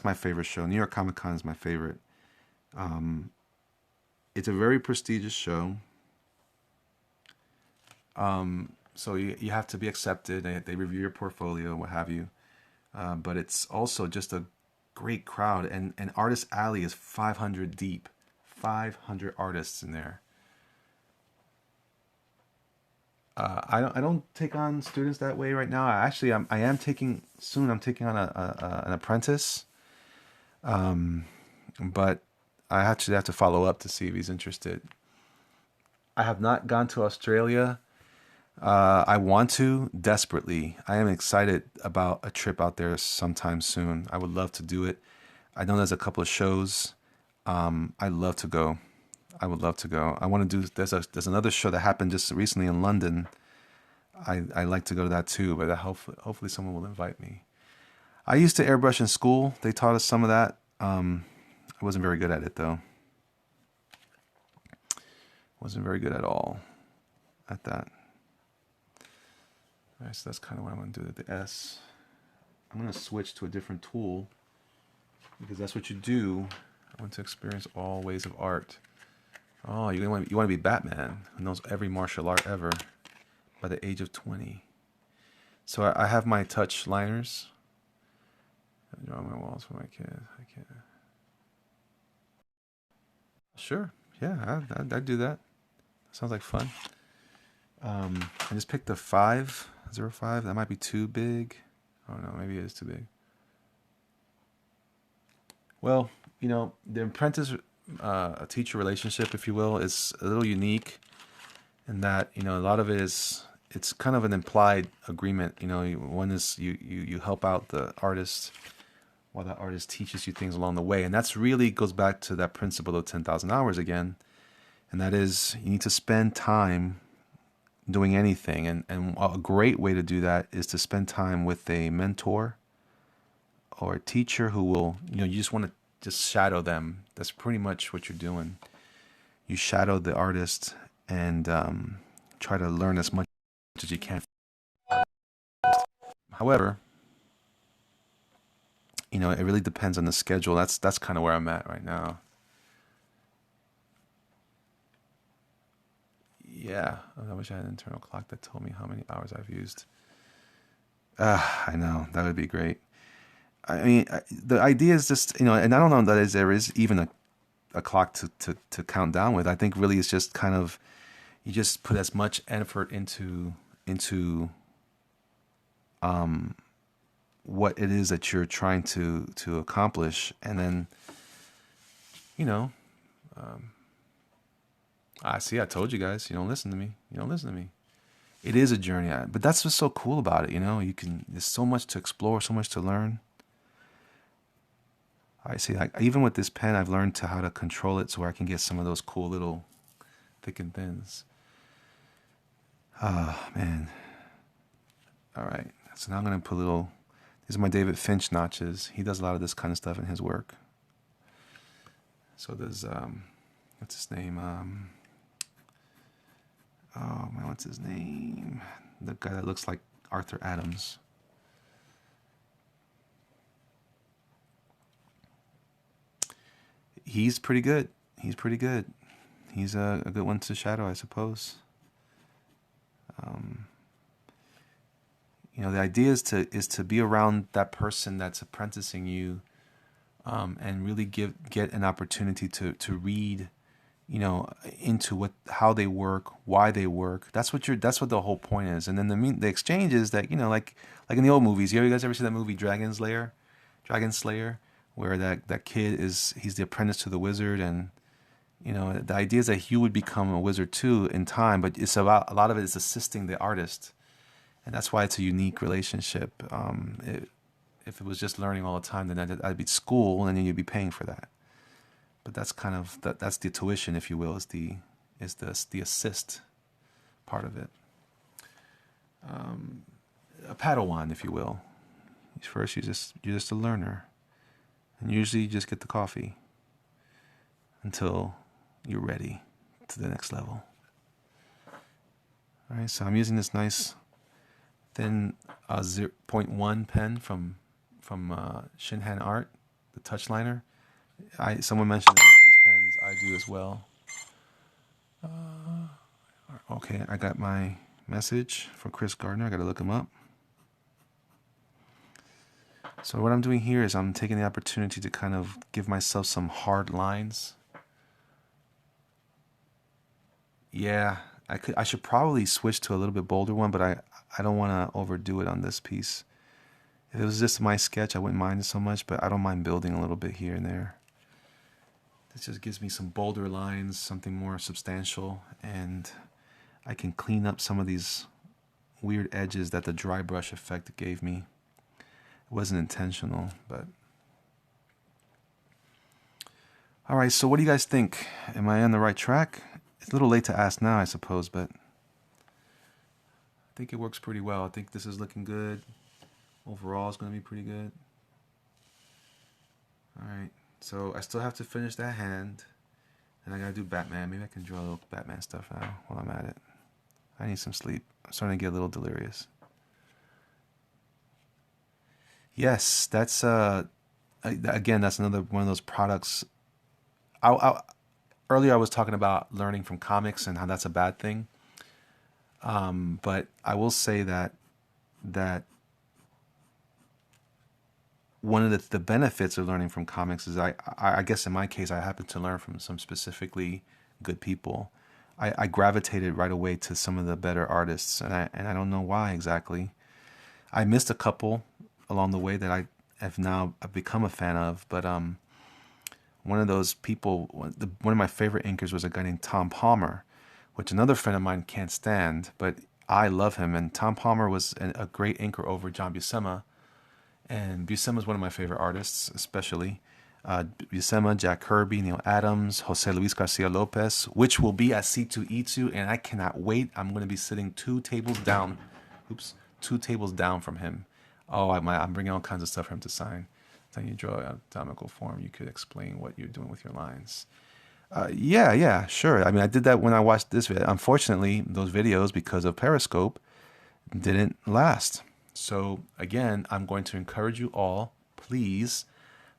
my favorite show. New York Comic Con is my favorite. It's a very prestigious show. So you have to be accepted. They review your portfolio, what have you. But it's also just a great crowd, and Artist Alley is 500 deep. 500 artists in there. I don't take on students that way right now. I am taking soon. I'm taking on an apprentice, but I actually have to follow up to see if he's interested. I have not gone to Australia. I want to desperately. I am excited about a trip out there sometime soon. I would love to do it. I know there's a couple of shows. I'd love to go. I would love to go. I want to do. There's another show that happened just recently in London. I like to go to that too, but hopefully someone will invite me. I used to airbrush in school. They taught us some of that. I wasn't very good at it though. Wasn't very good at all at that. All right, so that's kind of what I'm going to do with the S. I'm going to switch to a different tool because that's what you do. I want to experience all ways of art. Oh, you want to be Batman, who knows every martial art ever by the age of 20. So I have my touch liners. I draw my walls for my kids. I can't. Sure. Yeah, I'd do that. Sounds like fun. I just picked the 505. That might be too big. I don't know. Maybe it is too big. Well, the apprentice a teacher relationship, if you will, is a little unique in that a lot of it is it's kind of an implied agreement. One is you help out the artist while that artist teaches you things along the way, and that's really goes back to that principle of 10,000 hours again, and that is you need to spend time doing anything, and a great way to do that is to spend time with a mentor or a teacher who will you just want to just shadow them. That's pretty much what you're doing. You shadow the artist and try to learn as much as you can. However, it really depends on the schedule. That's kind of where I'm at right now. Yeah, I wish I had an internal clock that told me how many hours I've used. I know, that would be great. I mean, the idea is just, and I don't know that there is even a clock to count down with. I think really it's just kind of, you just put as much effort into what it is that you're trying to accomplish. And then, I told you guys, you don't listen to me. It is a journey, but that's what's so cool about it. There's so much to explore, so much to learn. I see. Even with this pen, I've learned how to control it so where I can get some of those cool little thick and thins. Oh, man. All right. So now I'm going to put these are my David Finch notches. He does a lot of this kind of stuff in his work. So there's, what's his name? Oh, man, what's his name? The guy that looks like Arthur Adams. He's pretty good. He's a good one to shadow, I suppose. The idea is to be around that person that's apprenticing you, and really get an opportunity to read, into how they work, why they work. That's what the whole point is. And then the exchange is that, like in the old movies. You guys ever see that movie Dragon Slayer, where that kid he's the apprentice to the wizard, and the idea is that he would become a wizard too in time, but it's about a lot of it is assisting the artist, and that's why it's a unique relationship. If it was just learning all the time, then I'd be school, and then you'd be paying for that. But that's kind of that's the tuition, if you will, is the assist part of it. A Padawan, if you will. First, you're just a learner, and usually you just get the coffee until you're ready to the next level. All right, so I'm using this nice thin 0.1 pen from Shinhan Art, the touch liner. Someone mentioned these pens. I do as well. Okay, I got my message for Chris Gardner. I got to look him up. So what I'm doing here is I'm taking the opportunity to kind of give myself some hard lines. Yeah, I should probably switch to a little bit bolder one, but I don't want to overdo it on this piece. If it was just my sketch, I wouldn't mind it so much, but I don't mind building a little bit here and there. This just gives me some bolder lines, something more substantial, and I can clean up some of these weird edges that the dry brush effect gave me. It wasn't intentional, but... All right, so what do you guys think? Am I on the right track? It's a little late to ask now, I suppose, but I think it works pretty well. I think this is looking good. Overall, it's going to be pretty good. All right, so I still have to finish that hand, and I got to do Batman. Maybe I can draw a little Batman stuff now while I'm at it. I need some sleep. I'm starting to get a little delirious. Yes, that's again, that's another one of those products. Earlier I was talking about learning from comics and how that's a bad thing. But I will say that one of the benefits of learning from comics is I guess in my case I happen to learn from some specifically good people. I gravitated right away to some of the better artists, and I don't know why exactly. I missed a couple along the way that I have now become a fan of, but one of those people, one of my favorite inkers was a guy named Tom Palmer, which another friend of mine can't stand, but I love him. And Tom Palmer was a great inker over John Buscema, and Buscema is one of my favorite artists, especially Buscema, Jack Kirby, Neil Adams, Jose Luis Garcia Lopez, which will be at C2E2, and I cannot wait. I'm going to be sitting two tables down from him. Oh, I'm bringing all kinds of stuff for him to sign. Then you draw an anatomical form. You could explain what you're doing with your lines. Yeah, sure. I mean, I did that when I watched this video. Unfortunately, those videos, because of Periscope, didn't last. So again, I'm going to encourage you all, please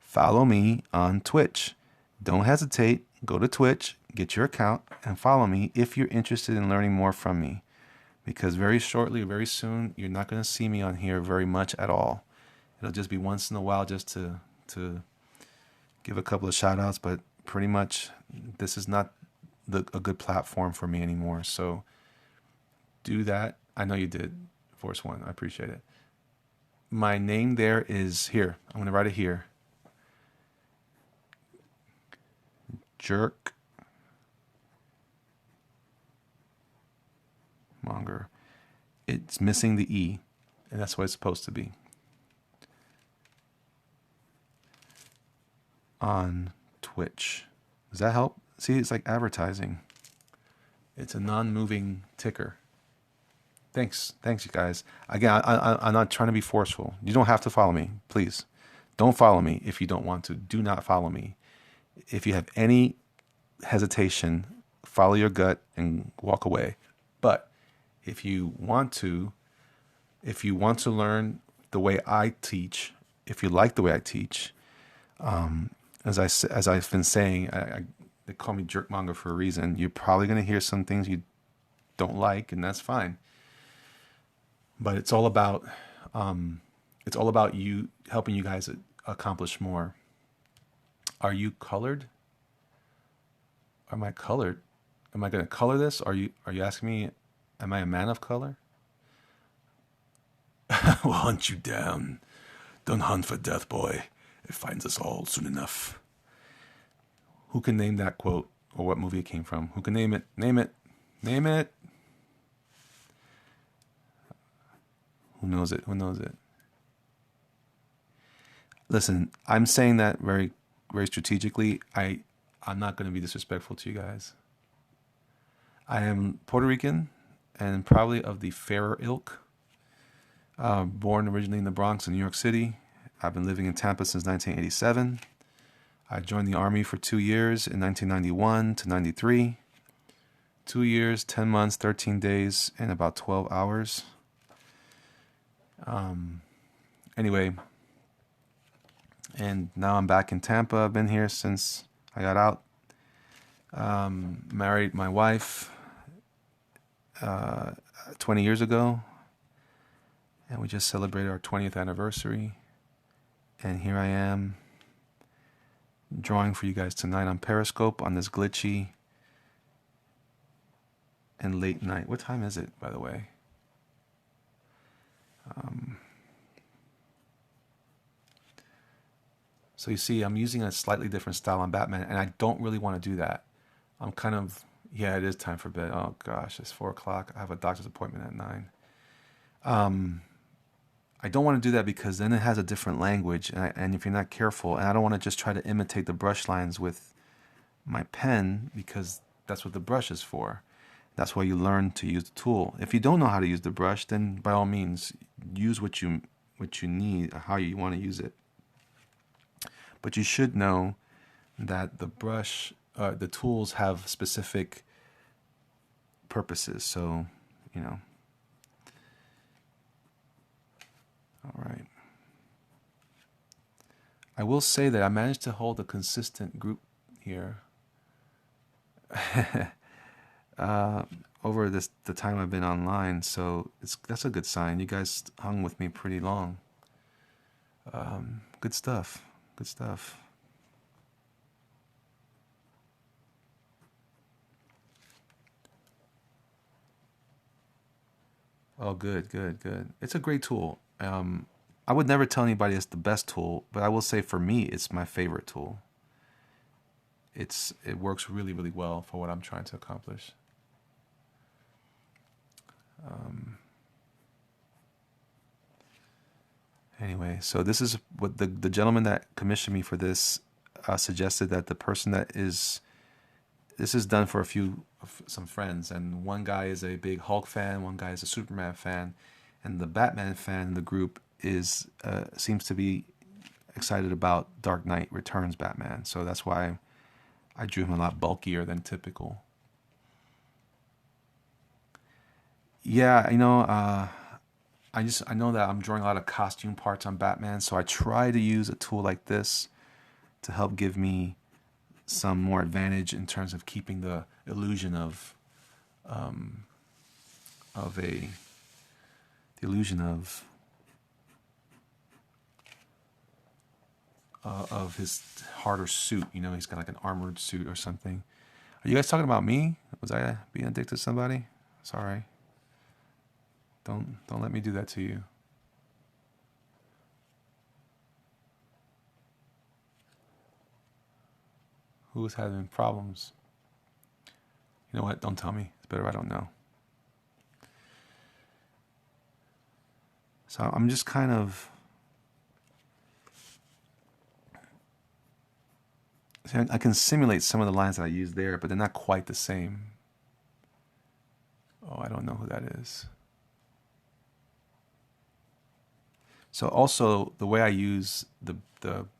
follow me on Twitch. Don't hesitate. Go to Twitch, get your account, and follow me if you're interested in learning more from me. Because very shortly, very soon, you're not going to see me on here very much at all. It'll just be once in a while just to give a couple of shout outs, but pretty much this is not a good platform for me anymore. So do that. I know you did, Force One. I appreciate it. My name there is here. I'm going to write it here. Jerk Monger. It's missing the E, and that's what it's supposed to be. On Twitch. Does that help? See, it's like advertising. It's a non-moving ticker. Thanks, you guys. Again, I'm not trying to be forceful. You don't have to follow me, please. Don't follow me if you don't want to. Do not follow me. If you have any hesitation, follow your gut and walk away. But if you want to learn the way I teach, if you like the way I teach, as I've been saying, they call me Jerkmonger for a reason. You're probably going to hear some things you don't like, and that's fine. but it's all about you helping you guys accomplish more. Are you colored? Am I colored? Am I going to color this? Are you asking me? Am I a man of color? We'll hunt you down. Don't hunt for death, boy. It finds us all soon enough. Who can name that quote or what movie it came from? Who can name it? Name it. Name it. Who knows it? Who knows it? Listen, I'm saying that very, very strategically. I'm not going to be disrespectful to you guys. I am Puerto Rican and probably of the fairer ilk. Born originally in the Bronx in New York City. I've been living in Tampa since 1987. I joined the Army for 2 years in 1991 to 93. 2 years, 10 months, 13 days, and about 12 hours. Anyway, and now I'm back in Tampa. I've been here since I got out. Married my wife 20 years ago. And we just celebrated our 20th anniversary. And here I am drawing for you guys tonight on Periscope on this glitchy and late night. What time is it, by the way? So you see, I'm using a slightly different style on Batman, and I don't really want to do that. I'm kind of, yeah, it is time for bed. Oh gosh, it's 4 o'clock. I have a doctor's appointment at 9. I don't want to do that because then it has a different language, and if you're not careful, and I don't want to just try to imitate the brush lines with my pen because that's what the brush is for. That's why you learn to use the tool. If you don't know how to use the brush, then by all means use what you need, how you want to use it. But you should know that the brush, the tools have specific purposes. So, you know. All right. I will say that I managed to hold a consistent group here over the time I've been online. So that's a good sign. You guys hung with me pretty long. Good stuff. Good stuff. Oh, good, good, good. It's a great tool. I would never tell anybody it's the best tool, but I will say for me, it's my favorite tool. It works really, really well for what I'm trying to accomplish. Anyway, so this is what the gentleman that commissioned me for this suggested that the person this is done for some friends, and one guy is a big Hulk fan, one guy is a Superman fan, and the Batman fan in the group seems to be excited about Dark Knight Returns Batman. So that's why I drew him a lot bulkier than typical. Yeah, I know that I'm drawing a lot of costume parts on Batman, so I try to use a tool like this to help give me some more advantage in terms of keeping the illusion of the illusion of his harder suit. He's got like an armored suit or something. Are you guys talking about me? Was I being a dick to somebody? Sorry. Don't let me do that to you. Who's having problems? You know what? Don't tell me. It's better I don't know. So I'm just kind of... See, I can simulate some of the lines that I use there, but they're not quite the same. Oh, I don't know who that is. So also, the way I use the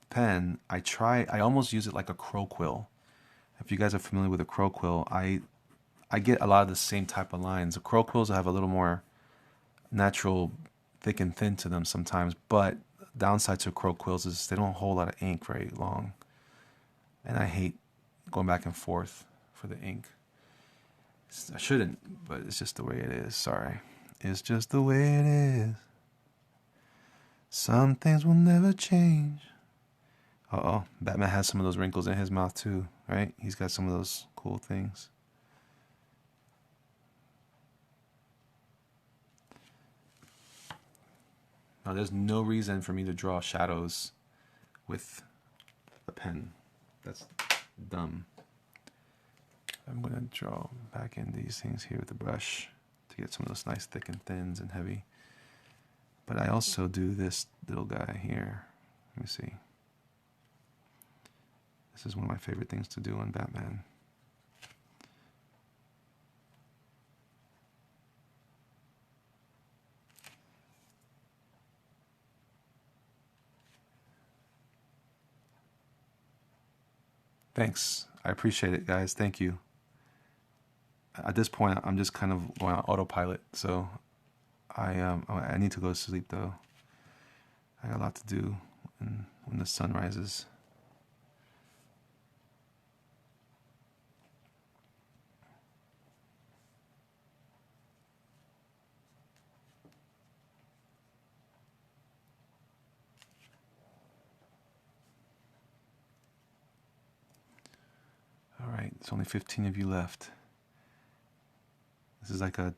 pen, I almost use it like a crow quill. If you guys are familiar with a crow quill, I get a lot of the same type of lines. The crow quills have a little more natural thick and thin to them sometimes, but downside to crow quills is they don't hold a lot of ink very long. And I hate going back and forth for the ink. I shouldn't, but it's just the way it is. Sorry. It's just the way it is. Some things will never change. Uh-oh, Batman has some of those wrinkles in his mouth too, right? He's got some of those cool things. Now, there's no reason for me to draw shadows with a pen. That's dumb. I'm going to draw back in these things here with the brush to get some of those nice thick and thins and heavy. But I also do this little guy here. Let me see. This is one of my favorite things to do on Batman. Thanks. I appreciate it, guys. Thank you. At this point, I'm just kind of going on autopilot, so I need to go to sleep though. I got a lot to do when the sun rises. All right, there's only 15 of you left. This is like a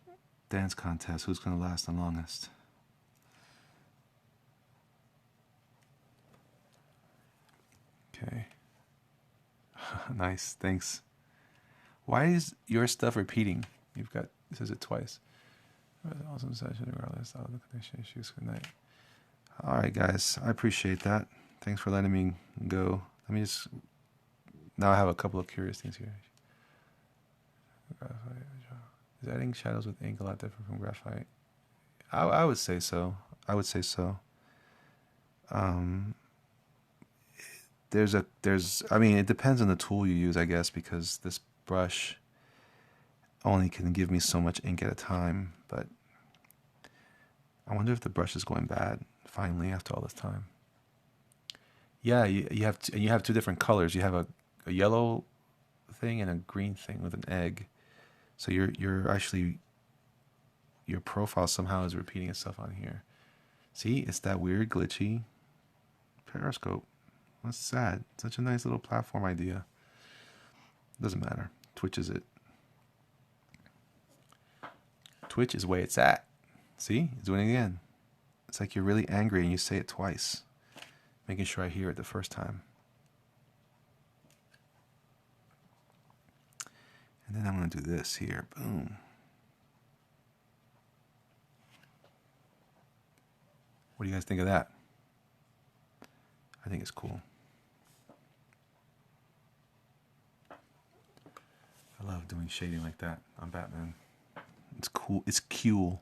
dance contest. Who's going to last the longest? Okay. Nice, thanks. Why is your stuff repeating? You've got, it says it twice. Awesome session, regardless of the connection issues. Good night. All right, guys, I appreciate that. Thanks for letting me go. Let me just, now I have a couple of curious things here. Is adding shadows with ink a lot different from graphite? I would say so. I would say so. I mean, it depends on the tool you use, I guess, because this brush only can give me so much ink at a time. But I wonder if the brush is going bad finally after all this time. Yeah, you have two different colors. You have a yellow thing and a green thing with an egg. So you're actually, your profile somehow is repeating itself on here. See, it's that weird glitchy Periscope. That's sad. Such a nice little platform idea. Doesn't matter. Twitch is it. Twitch is where it's at. See, it's doing it again. It's like you're really angry and you say it twice, making sure I hear it the first time. And then I'm going to do this here. Boom. What do you guys think of that? I think it's cool. I love doing shading like that on Batman. It's cool. It's cool.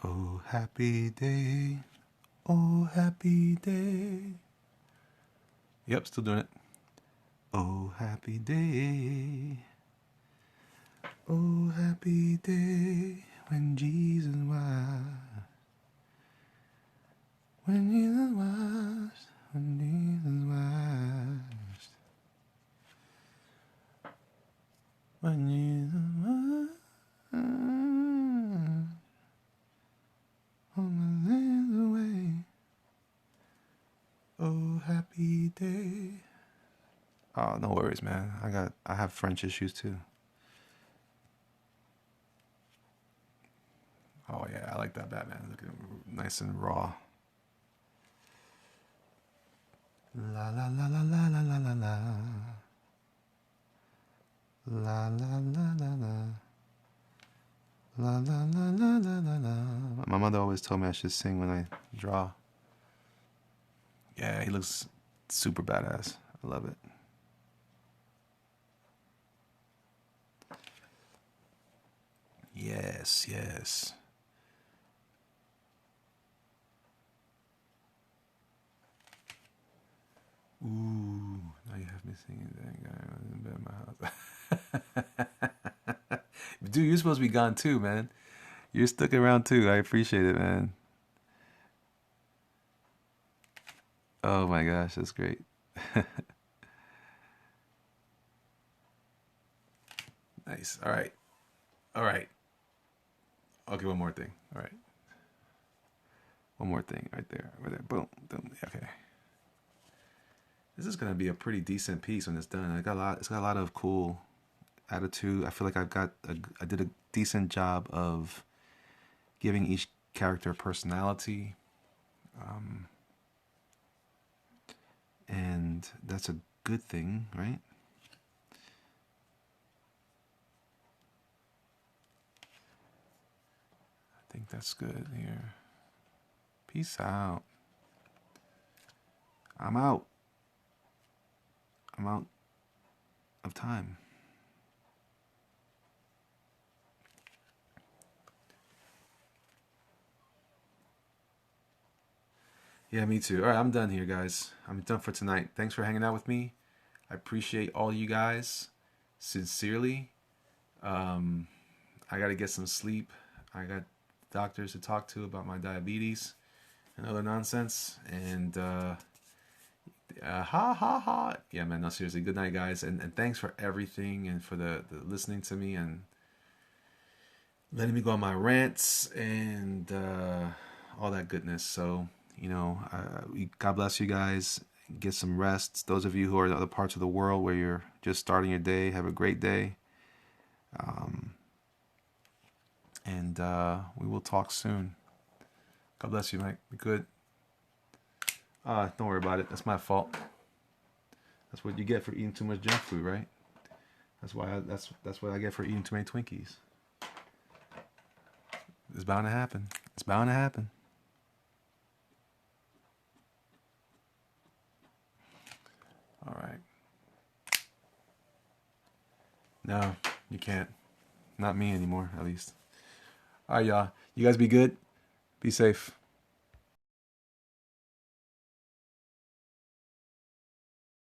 Oh, happy day. Oh, happy day. Yep, still doing it. Oh, happy day. Oh, happy day when Jesus washed. When Jesus washed. When Jesus washed. When Jesus washed. All my sins away. Oh, happy day. Oh, no worries, man. I have French issues too. Oh yeah, I like that Batman. Look at him, nice and raw. La la la la la la la la la. La la la la la. La la la la la la la. My mother always told me I should sing when I draw. Yeah, he looks super badass. I love it. Yes, yes. Ooh, now you have me singing that guy in bed in my house. Dude, you're supposed to be gone too, man. You're stuck around too. I appreciate it, man. Oh my gosh, that's great. Nice. All right. All right. Okay, one more thing. All right. One more thing right there. Right there. Boom. Boom. Okay. This is gonna be a pretty decent piece when it's done. I got a lot. It's got a lot of cool attitude. I feel like I did a decent job of giving each character personality, um, and that's a good thing, right? I think that's good here. Peace out. I'm out. I'm out of time. Yeah, me too. All right, I'm done here, guys. I'm done for tonight. Thanks for hanging out with me. I appreciate all you guys sincerely. Um, I got to get some sleep. I got doctors to talk to about my diabetes and other nonsense. And ha ha ha. Yeah, man. No, seriously. Good night, guys. And thanks for everything and for the listening to me and letting me go on my rants and all that goodness. So, God bless you guys. Get some rest. Those of you who are in other parts of the world where you're just starting your day, have a great day. Um, and we will talk soon. God bless you, Mike. Be good. Don't worry about it. That's my fault. That's what you get for eating too much junk food, right? That's what I get for eating too many Twinkies. It's bound to happen. It's bound to happen. All right. No, you can't. Not me anymore, at least. All right, y'all. You guys be good. Be safe.